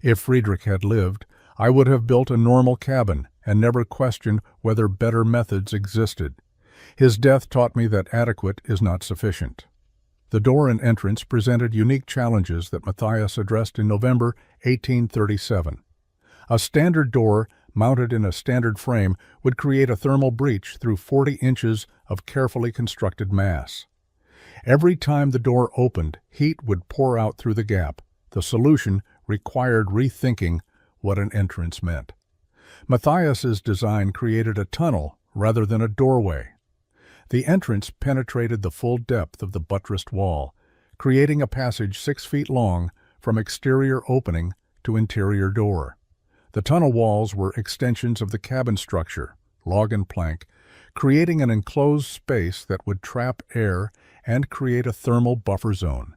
A: If Friedrich had lived, I would have built a normal cabin and never questioned whether better methods existed. His death taught me that adequate is not sufficient. The door and entrance presented unique challenges that Matthias addressed in November 1837. A standard door mounted in a standard frame would create a thermal breach through 40 inches of carefully constructed mass. Every time the door opened, heat would pour out through the gap. The solution required rethinking what an entrance meant. Matthias's design created a tunnel rather than a doorway. The entrance penetrated the full depth of the buttressed wall, creating a passage 6 feet long from exterior opening to interior door. The tunnel walls were extensions of the cabin structure, log and plank, creating an enclosed space that would trap air and create a thermal buffer zone.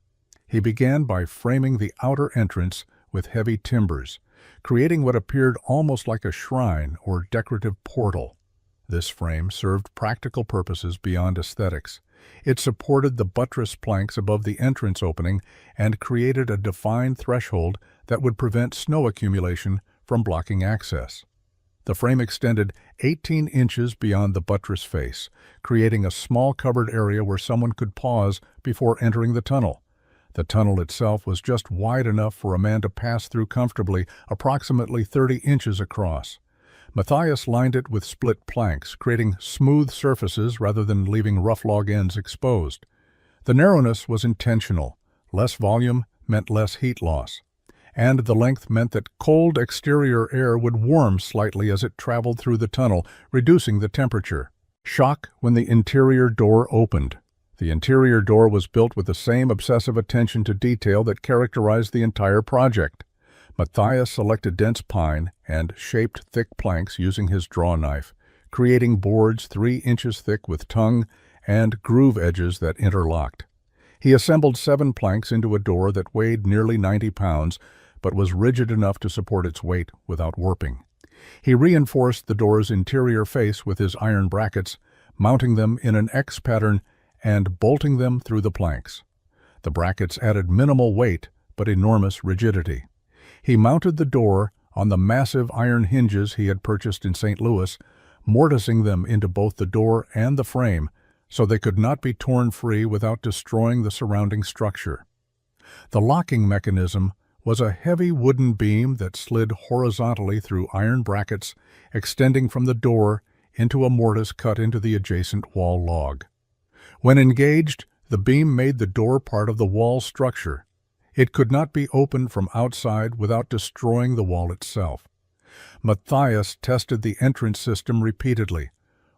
A: He began by framing the outer entrance with heavy timbers, creating what appeared almost like a shrine or decorative portal. This frame served practical purposes beyond aesthetics. It supported the buttress planks above the entrance opening and created a defined threshold that would prevent snow accumulation from blocking access. The frame extended 18 inches beyond the buttress face, creating a small covered area where someone could pause before entering the tunnel. The tunnel itself was just wide enough for a man to pass through comfortably, approximately 30 inches across. Matthias lined it with split planks, creating smooth surfaces rather than leaving rough log ends exposed. The narrowness was intentional. Less volume meant less heat loss. And the length meant that cold exterior air would warm slightly as it traveled through the tunnel, reducing the temperature. Shock when the interior door opened. The interior door was built with the same obsessive attention to detail that characterized the entire project. Matthias selected dense pine and shaped thick planks using his draw knife, creating boards 3 inches thick with tongue and groove edges that interlocked. He assembled 7 planks into a door that weighed nearly 90 pounds, but was rigid enough to support its weight without warping. He reinforced the door's interior face with his iron brackets, mounting them in an X pattern and bolting them through the planks. The brackets added minimal weight but enormous rigidity. He mounted the door on the massive iron hinges he had purchased in St. Louis, mortising them into both the door and the frame so they could not be torn free without destroying the surrounding structure. The locking mechanism was a heavy wooden beam that slid horizontally through iron brackets, extending from the door into a mortise cut into the adjacent wall log. When engaged, the beam made the door part of the wall structure. It could not be opened from outside without destroying the wall itself. Matthias tested the entrance system repeatedly,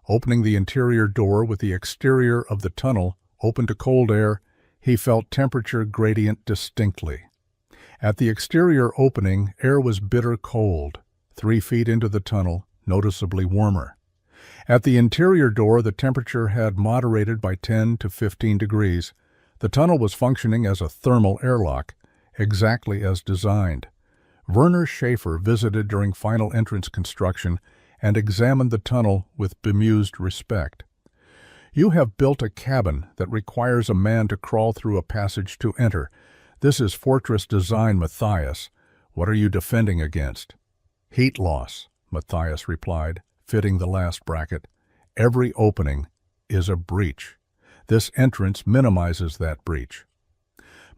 A: opening the interior door with the exterior of the tunnel open to cold air. He felt temperature gradient distinctly. At the exterior opening, air was bitter cold, 3 feet into the tunnel, noticeably warmer. At the interior door, the temperature had moderated by 10 to 15 degrees. The tunnel was functioning as a thermal airlock, exactly as designed. Werner Schaefer visited during final entrance construction and examined the tunnel with bemused respect. "You have built a cabin that requires a man to crawl through a passage to enter. This is fortress design, Matthias. What are you defending against?" "Heat loss," Matthias replied, fitting the last bracket. "Every opening is a breach. This entrance minimizes that breach."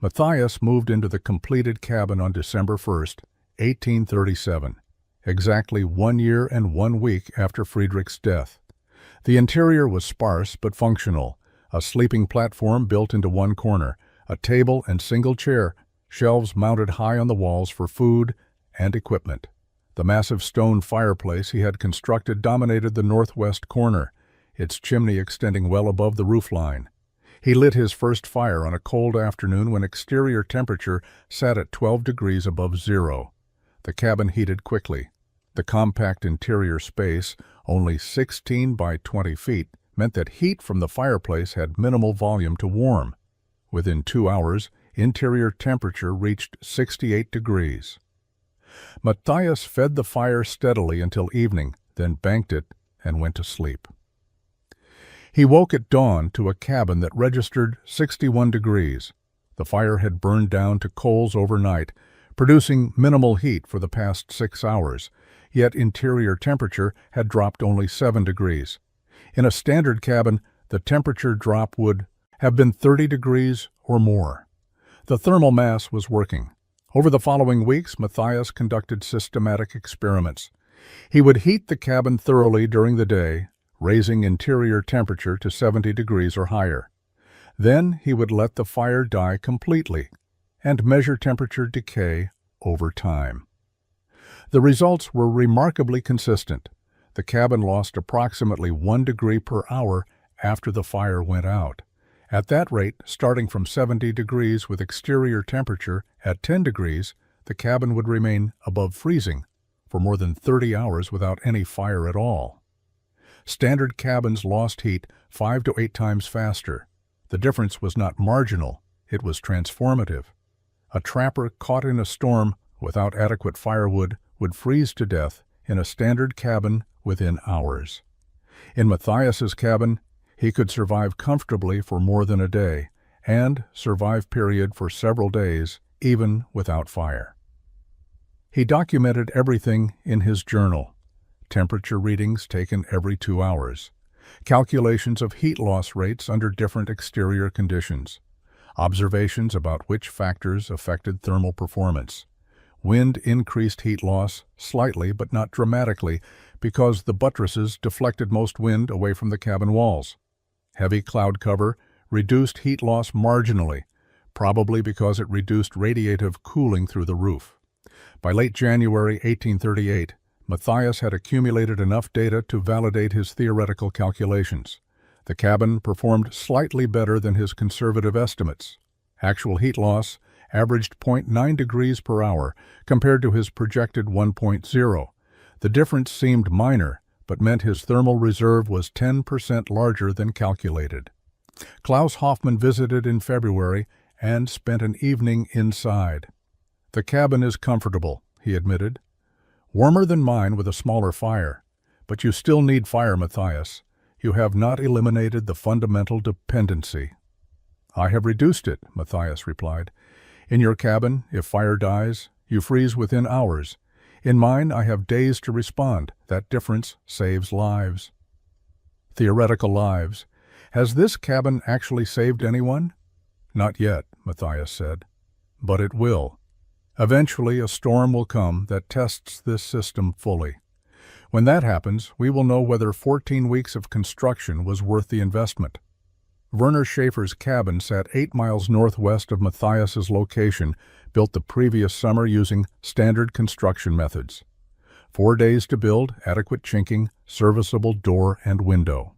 A: Matthias moved into the completed cabin on December 1st, 1837, exactly 1 year and 1 week after Friedrich's death. The interior was sparse but functional, a sleeping platform built into one corner, a table and single chair, shelves mounted high on the walls for food and equipment. The massive stone fireplace he had constructed dominated the northwest corner, its chimney extending well above the roofline. He lit his first fire on a cold afternoon when exterior temperature sat at 12 degrees above zero. The cabin heated quickly. The compact interior space, only 16 by 20 feet, meant that heat from the fireplace had minimal volume to warm. Within 2 hours, interior temperature reached 68 degrees. Matthias fed the fire steadily until evening, then banked it and went to sleep. He woke at dawn to a cabin that registered 61 degrees. The fire had burned down to coals overnight, producing minimal heat for the past 6 hours, yet interior temperature had dropped only 7 degrees. In a standard cabin, the temperature drop would have been 30 degrees or more. The thermal mass was working. Over the following weeks, Matthias conducted systematic experiments. He would heat the cabin thoroughly during the day, raising interior temperature to 70 degrees or higher. Then he would let the fire die completely and measure temperature decay over time. The results were remarkably consistent. The cabin lost approximately 1 degree per hour after the fire went out. At that rate, starting from 70 degrees with exterior temperature at 10 degrees, the cabin would remain above freezing for more than 30 hours without any fire at all. Standard cabins lost heat 5 to 8 times faster. The difference was not marginal, it was transformative. A trapper caught in a storm without adequate firewood would freeze to death in a standard cabin within hours. In Matthias's cabin, he could survive comfortably for more than a day, and survive period for several days, even without fire. He documented everything in his journal: temperature readings taken every 2 hours, calculations of heat loss rates under different exterior conditions, observations about which factors affected thermal performance. Wind increased heat loss slightly but not dramatically because the buttresses deflected most wind away from the cabin walls. Heavy cloud cover reduced heat loss marginally, probably because it reduced radiative cooling through the roof. By late January 1838, Matthias had accumulated enough data to validate his theoretical calculations. The cabin performed slightly better than his conservative estimates. Actual heat loss averaged 0.9 degrees per hour compared to his projected 1.0. The difference seemed minor, but meant his thermal reserve was 10% larger than calculated. Klaus Hoffmann visited in February and spent an evening inside. "The cabin is comfortable," he admitted. "Warmer than mine with a smaller fire. But you still need fire, Matthias. You have not eliminated the fundamental dependency." "I have reduced it," Matthias replied. "In your cabin, if fire dies, you freeze within hours. In mine, I have days to respond. That difference saves lives." Theoretical lives. Has this cabin actually saved anyone? "Not yet," Matthias said. "But it will. Eventually, a storm will come that tests this system fully. When that happens, we will know whether 14 weeks of construction was worth the investment." Werner Schaefer's cabin sat 8 miles northwest of Matthias's location, built the previous summer using standard construction methods. 4 days to build, adequate chinking, serviceable door and window.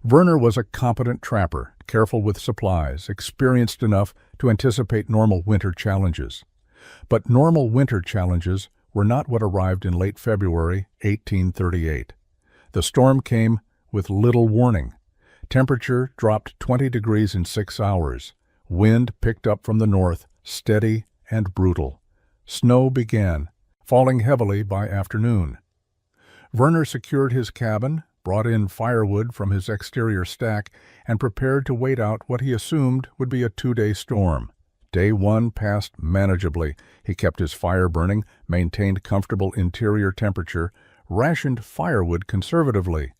A: Werner was a competent trapper, careful with supplies, experienced enough to anticipate normal winter challenges. But normal winter challenges were not what arrived in late February 1838. The storm came with little warning. Temperature dropped 20 degrees in 6 hours. Wind picked up from the north, steady and brutal. Snow began, falling heavily by afternoon. Werner secured his cabin, brought in firewood from his exterior stack, and prepared to wait out what he assumed would be a 2-day storm. Day 1 passed manageably. He kept his fire burning, maintained comfortable interior temperature, rationed firewood conservatively.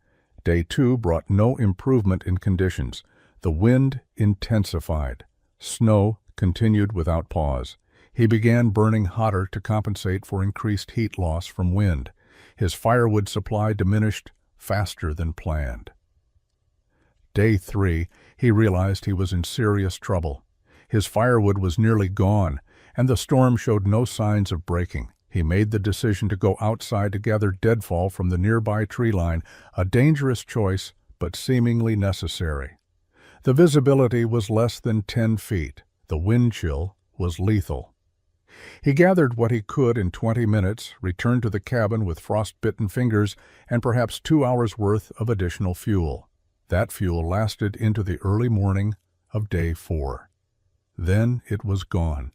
A: Day 2 brought no improvement in conditions. The wind intensified. Snow continued without pause. He began burning hotter to compensate for increased heat loss from wind. His firewood supply diminished faster than planned. Day 3, he realized he was in serious trouble. His firewood was nearly gone, and the storm showed no signs of breaking. He made the decision to go outside to gather deadfall from the nearby tree line, a dangerous choice, but seemingly necessary. The visibility was less than 10 feet. The wind chill was lethal. He gathered what he could in 20 minutes, returned to the cabin with frostbitten fingers, and perhaps 2 hours' worth of additional fuel. That fuel lasted into the early morning of day 4. Then it was gone.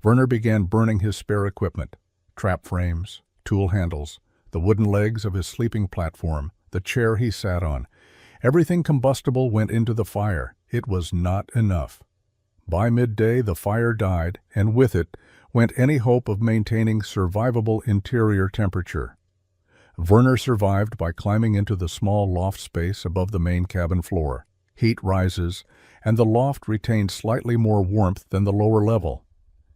A: Werner began burning his spare equipment, trap frames, tool handles, the wooden legs of his sleeping platform, the chair he sat on. Everything combustible went into the fire. It was not enough. By midday, the fire died, and with it went any hope of maintaining survivable interior temperature. Werner survived by climbing into the small loft space above the main cabin floor. Heat rises, and the loft retained slightly more warmth than the lower level.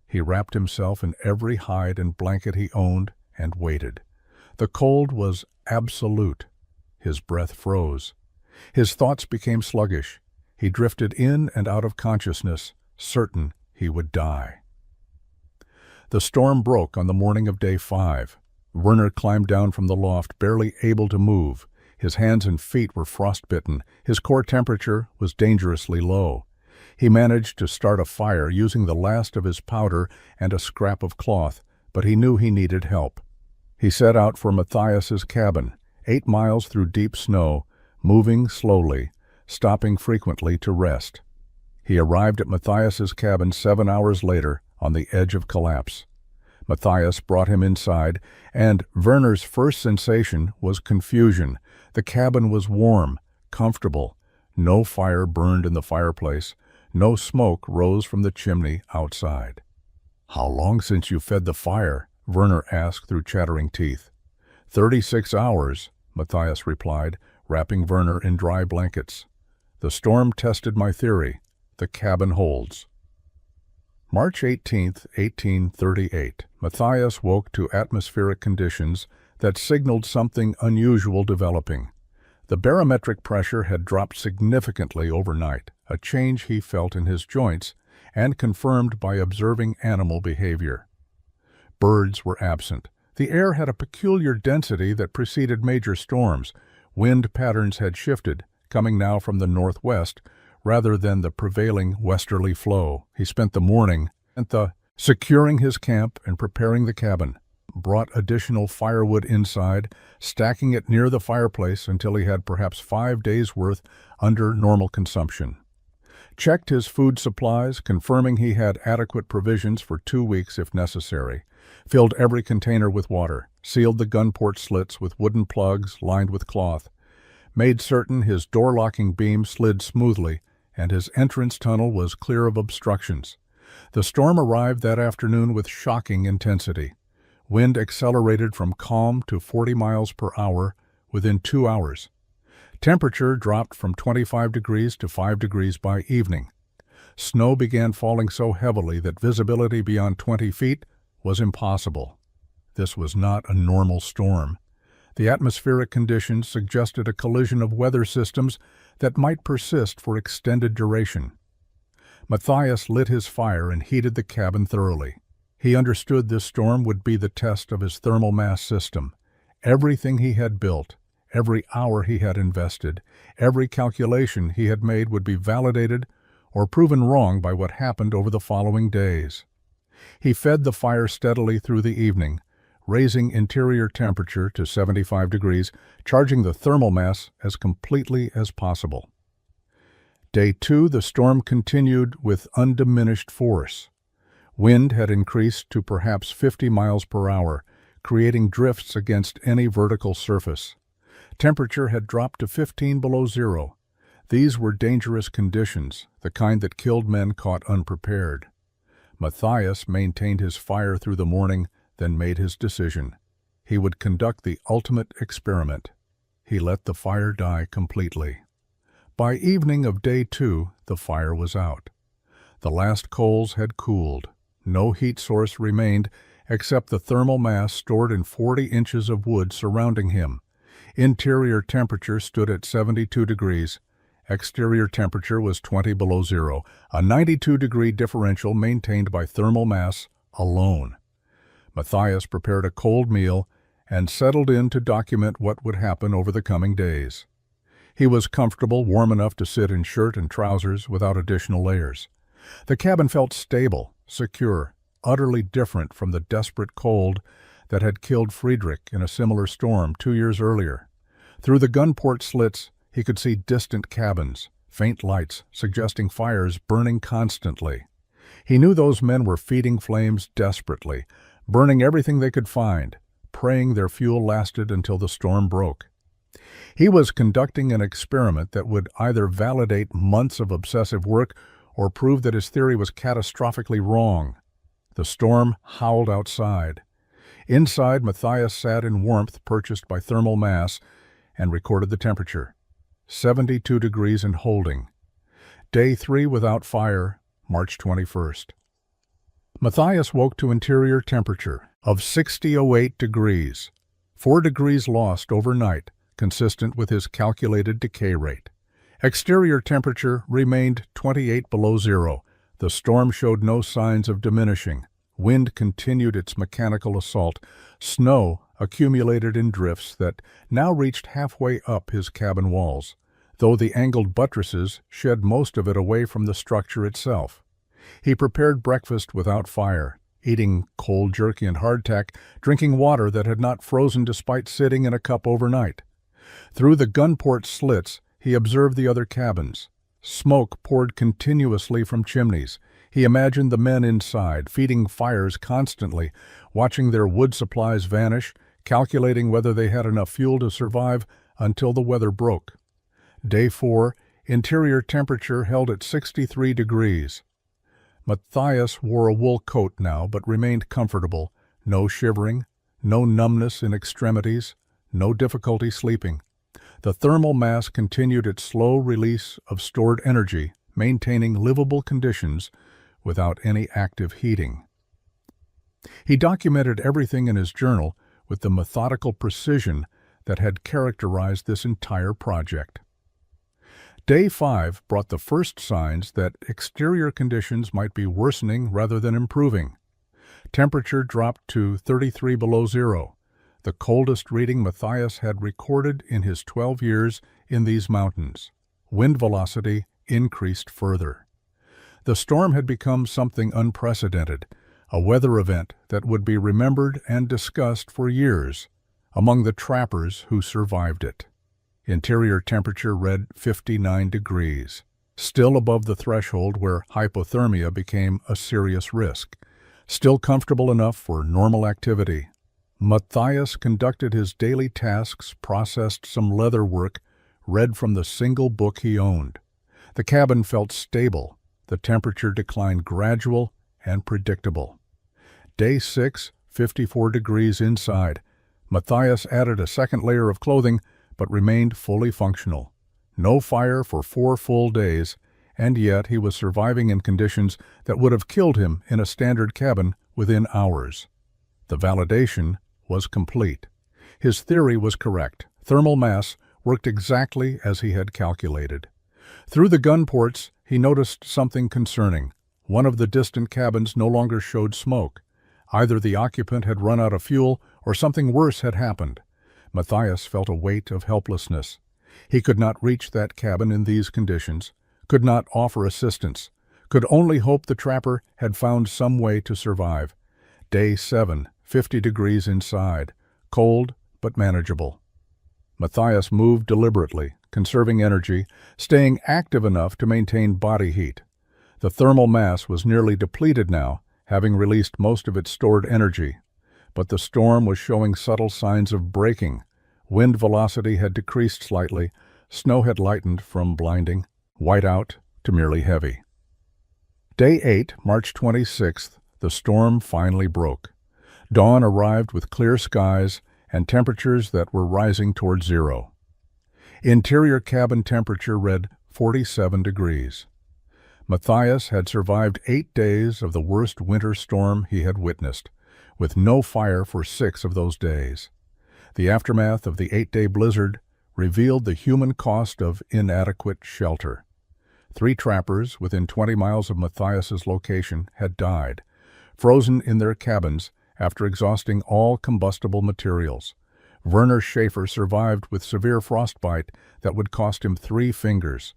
A: He wrapped himself in every hide and blanket he owned and waited. The cold was absolute. His breath froze. His thoughts became sluggish. He drifted in and out of consciousness, certain he would die. The storm broke on the morning of day 5. Werner climbed down from the loft, barely able to move. His hands and feet were frostbitten. His core temperature was dangerously low. He managed to start a fire using the last of his powder and a scrap of cloth, but he knew he needed help. He set out for Matthias's cabin, 8 miles through deep snow, moving slowly, stopping frequently to rest. He arrived at Matthias's cabin 7 hours later, on the edge of collapse. Matthias brought him inside, and Werner's first sensation was confusion. The cabin was warm, comfortable. No fire burned in the fireplace. No smoke rose from the chimney outside. "How long since you fed the fire?" Werner asked through chattering teeth. 36 hours, Matthias replied, wrapping Werner in dry blankets. "The storm tested my theory. The cabin holds." March 18, 1838, Matthias woke to atmospheric conditions that signaled something unusual developing. The barometric pressure had dropped significantly overnight, a change he felt in his joints and confirmed by observing animal behavior. Birds were absent. The air had a peculiar density that preceded major storms. Wind patterns had shifted, coming now from the northwest, rather than the prevailing westerly flow. He spent the morning securing his camp and preparing the cabin, brought additional firewood inside, stacking it near the fireplace until he had perhaps 5 days' worth under normal consumption. Checked his food supplies, confirming he had adequate provisions for 2 weeks if necessary. Filled every container with water, sealed the gun port slits with wooden plugs lined with cloth, made certain his door-locking beam slid smoothly and his entrance tunnel was clear of obstructions. The storm arrived that afternoon with shocking intensity. Wind accelerated from calm to 40 miles per hour within 2 hours. Temperature dropped from 25 degrees to 5 degrees by evening. Snow began falling so heavily that visibility beyond 20 feet was impossible. This was not a normal storm. The atmospheric conditions suggested a collision of weather systems that might persist for extended duration. Matthias lit his fire and heated the cabin thoroughly. He understood this storm would be the test of his thermal mass system. Everything he had built, every hour he had invested, every calculation he had made would be validated or proven wrong by what happened over the following days. He fed the fire steadily through the evening, raising interior temperature to 75 degrees, charging the thermal mass as completely as possible. Day 2, the storm continued with undiminished force. Wind had increased to perhaps 50 miles per hour, creating drifts against any vertical surface. Temperature had dropped to 15 below zero. These were dangerous conditions, the kind that killed men caught unprepared. Matthias maintained his fire through the morning, then made his decision. He would conduct the ultimate experiment. He let the fire die completely. By evening of day 2, the fire was out. The last coals had cooled. No heat source remained except the thermal mass stored in 40 inches of wood surrounding him. Interior temperature stood at 72 degrees. Exterior temperature was 20 below zero, a 92-degree differential maintained by thermal mass alone. Matthias prepared a cold meal and settled in to document what would happen over the coming days. He was comfortable, warm enough to sit in shirt and trousers without additional layers. The cabin felt stable, secure, utterly different from the desperate cold that had killed Friedrich in a similar storm 2 years earlier. Through the gun port slits, he could see distant cabins, faint lights suggesting fires burning constantly. He knew those men were feeding flames desperately, burning everything they could find, praying their fuel lasted until the storm broke. He was conducting an experiment that would either validate months of obsessive work or prove that his theory was catastrophically wrong. The storm howled outside. Inside, Matthias sat in warmth purchased by thermal mass and recorded the temperature. 72 degrees and holding. Day 3 without fire, March 21st. Matthias woke to interior temperature of 6008 degrees, 4 degrees lost overnight, consistent with his calculated decay rate. Exterior temperature remained 28 below zero. The storm showed no signs of diminishing. Wind continued its mechanical assault. Snow accumulated in drifts that now reached halfway up his cabin walls, though the angled buttresses shed most of it away from the structure itself. He prepared breakfast without fire, eating cold jerky and hardtack, drinking water that had not frozen despite sitting in a cup overnight. Through the gunport slits, he observed the other cabins. Smoke poured continuously from chimneys. He imagined the men inside, feeding fires constantly, watching their wood supplies vanish, calculating whether they had enough fuel to survive until the weather broke. Day 4, interior temperature held at 63 degrees. Matthias wore a wool coat now, but remained comfortable. No shivering, no numbness in extremities, no difficulty sleeping. The thermal mass continued its slow release of stored energy, maintaining livable conditions without any active heating. He documented everything in his journal with the methodical precision that had characterized this entire project. Day 5 brought the first signs that exterior conditions might be worsening rather than improving. Temperature dropped to 33 below zero, the coldest reading Matthias had recorded in his 12 years in these mountains. Wind velocity increased further. The storm had become something unprecedented, a weather event that would be remembered and discussed for years among the trappers who survived it. Interior temperature read 59 degrees, still above the threshold where hypothermia became a serious risk, still comfortable enough for normal activity. Matthias conducted his daily tasks, processed some leather work, read from the single book he owned. The cabin felt stable. The temperature declined gradual and predictable. Day 6, 54 degrees inside. Matthias added a second layer of clothing, but remained fully functional. No fire for 4 full days, and yet he was surviving in conditions that would have killed him in a standard cabin within hours. The validation was complete. His theory was correct. Thermal mass worked exactly as he had calculated. Through the gun ports, he noticed something concerning. One of the distant cabins no longer showed smoke. Either the occupant had run out of fuel or something worse had happened. Matthias felt a weight of helplessness. He could not reach that cabin in these conditions, could not offer assistance, could only hope the trapper had found some way to survive. Day 7, 50 degrees inside, cold but manageable. Matthias moved deliberately, conserving energy, staying active enough to maintain body heat. The thermal mass was nearly depleted now, having released most of its stored energy. But the storm was showing subtle signs of breaking. Wind velocity had decreased slightly. Snow had lightened from blinding, whiteout, to merely heavy. Day 8, March 26th, the storm finally broke. Dawn arrived with clear skies and temperatures that were rising toward zero. Interior cabin temperature read 47 degrees. Matthias had survived 8 days of the worst winter storm he had witnessed, with no fire for 6 of those days. The aftermath of the 8-day blizzard revealed the human cost of inadequate shelter. 3 trappers within 20 miles of Matthias's location had died, frozen in their cabins after exhausting all combustible materials. Werner Schaefer survived with severe frostbite that would cost him 3 fingers.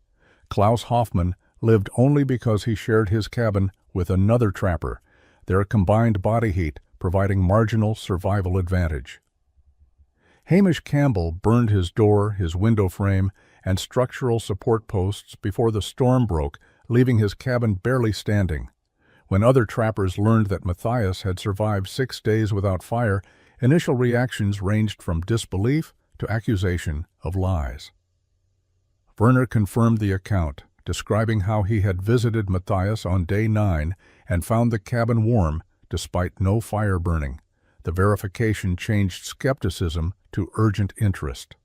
A: Klaus Hoffmann lived only because he shared his cabin with another trapper, their combined body heat providing marginal survival advantage. Hamish Campbell burned his door, his window frame, and structural support posts before the storm broke, leaving his cabin barely standing. When other trappers learned that Matthias had survived 6 days without fire, initial reactions ranged from disbelief to accusation of lies. Werner confirmed the account, describing how he had visited Matthias on day 9 and found the cabin warm despite no fire burning. The verification changed skepticism to urgent interest.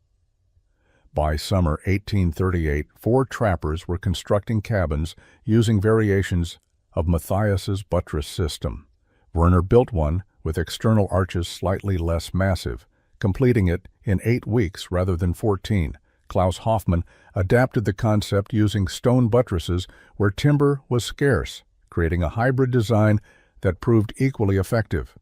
A: By summer 1838, 4 trappers were constructing cabins using variations of Matthias's buttress system. Werner built one with external arches slightly less massive, completing it in 8 weeks rather than 14. Klaus Hoffmann adapted the concept using stone buttresses where timber was scarce, creating a hybrid design that proved equally effective.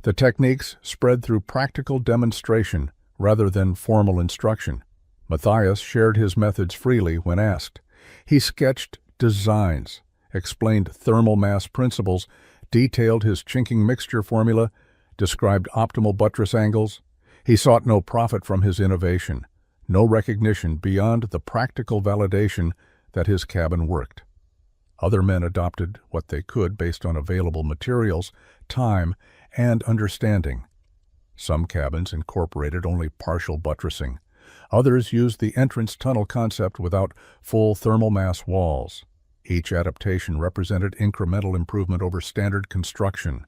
A: The techniques spread through practical demonstration rather than formal instruction. Matthias shared his methods freely when asked. He sketched designs, explained thermal mass principles, detailed his chinking mixture formula, described optimal buttress angles. He sought no profit from his innovation, no recognition beyond the practical validation that his cabin worked. Other men adopted what they could based on available materials, time, and understanding. Some cabins incorporated only partial buttressing. Others used the entrance tunnel concept without full thermal mass walls. Each adaptation represented incremental improvement over standard construction.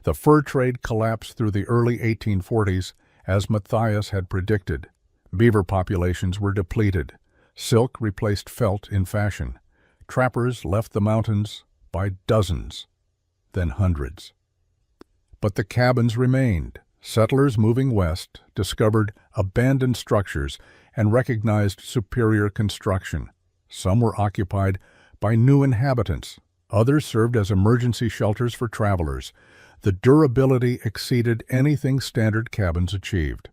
A: The fur trade collapsed through the early 1840s, as Matthias had predicted. Beaver populations were depleted. Silk replaced felt in fashion. Trappers left the mountains by dozens, then hundreds. But the cabins remained. Settlers moving west discovered abandoned structures and recognized superior construction. Some were occupied by new inhabitants. Others served as emergency shelters for travelers. The durability exceeded anything standard cabins achieved.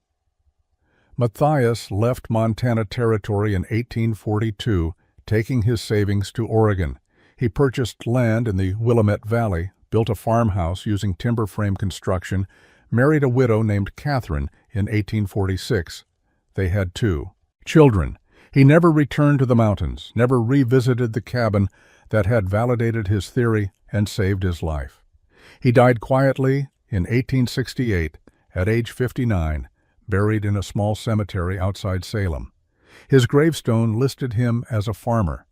A: Matthias left Montana Territory in 1842, taking his savings to Oregon. He purchased land in the Willamette Valley, built a farmhouse using timber frame construction, married a widow named Catherine in 1846. They had 2 children. He never returned to the mountains, never revisited the cabin that had validated his theory and saved his life. He died quietly in 1868 at age 59, buried in a small cemetery outside Salem. His gravestone listed him as a farmer.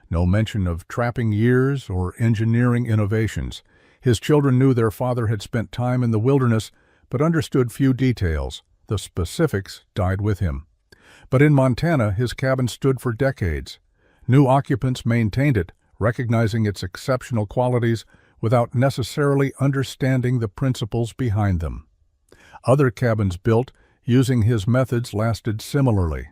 A: No mention of trapping years or engineering innovations. His children knew their father had spent time in the wilderness but understood few details. The specifics died with him. But in Montana, his cabin stood for decades. New occupants maintained it, recognizing its exceptional qualities without necessarily understanding the principles behind them. Other cabins built using his methods lasted similarly.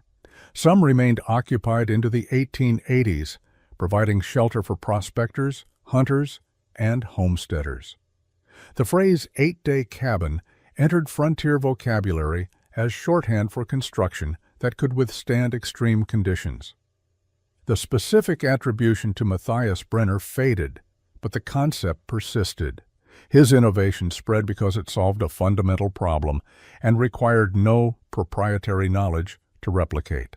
A: Some remained occupied into the 1880s, providing shelter for prospectors, hunters, and homesteaders. The phrase 8-day cabin entered frontier vocabulary as shorthand for construction that could withstand extreme conditions. The specific attribution to Matthias Brenner faded, but the concept persisted. His innovation spread because it solved a fundamental problem and required no proprietary knowledge to replicate.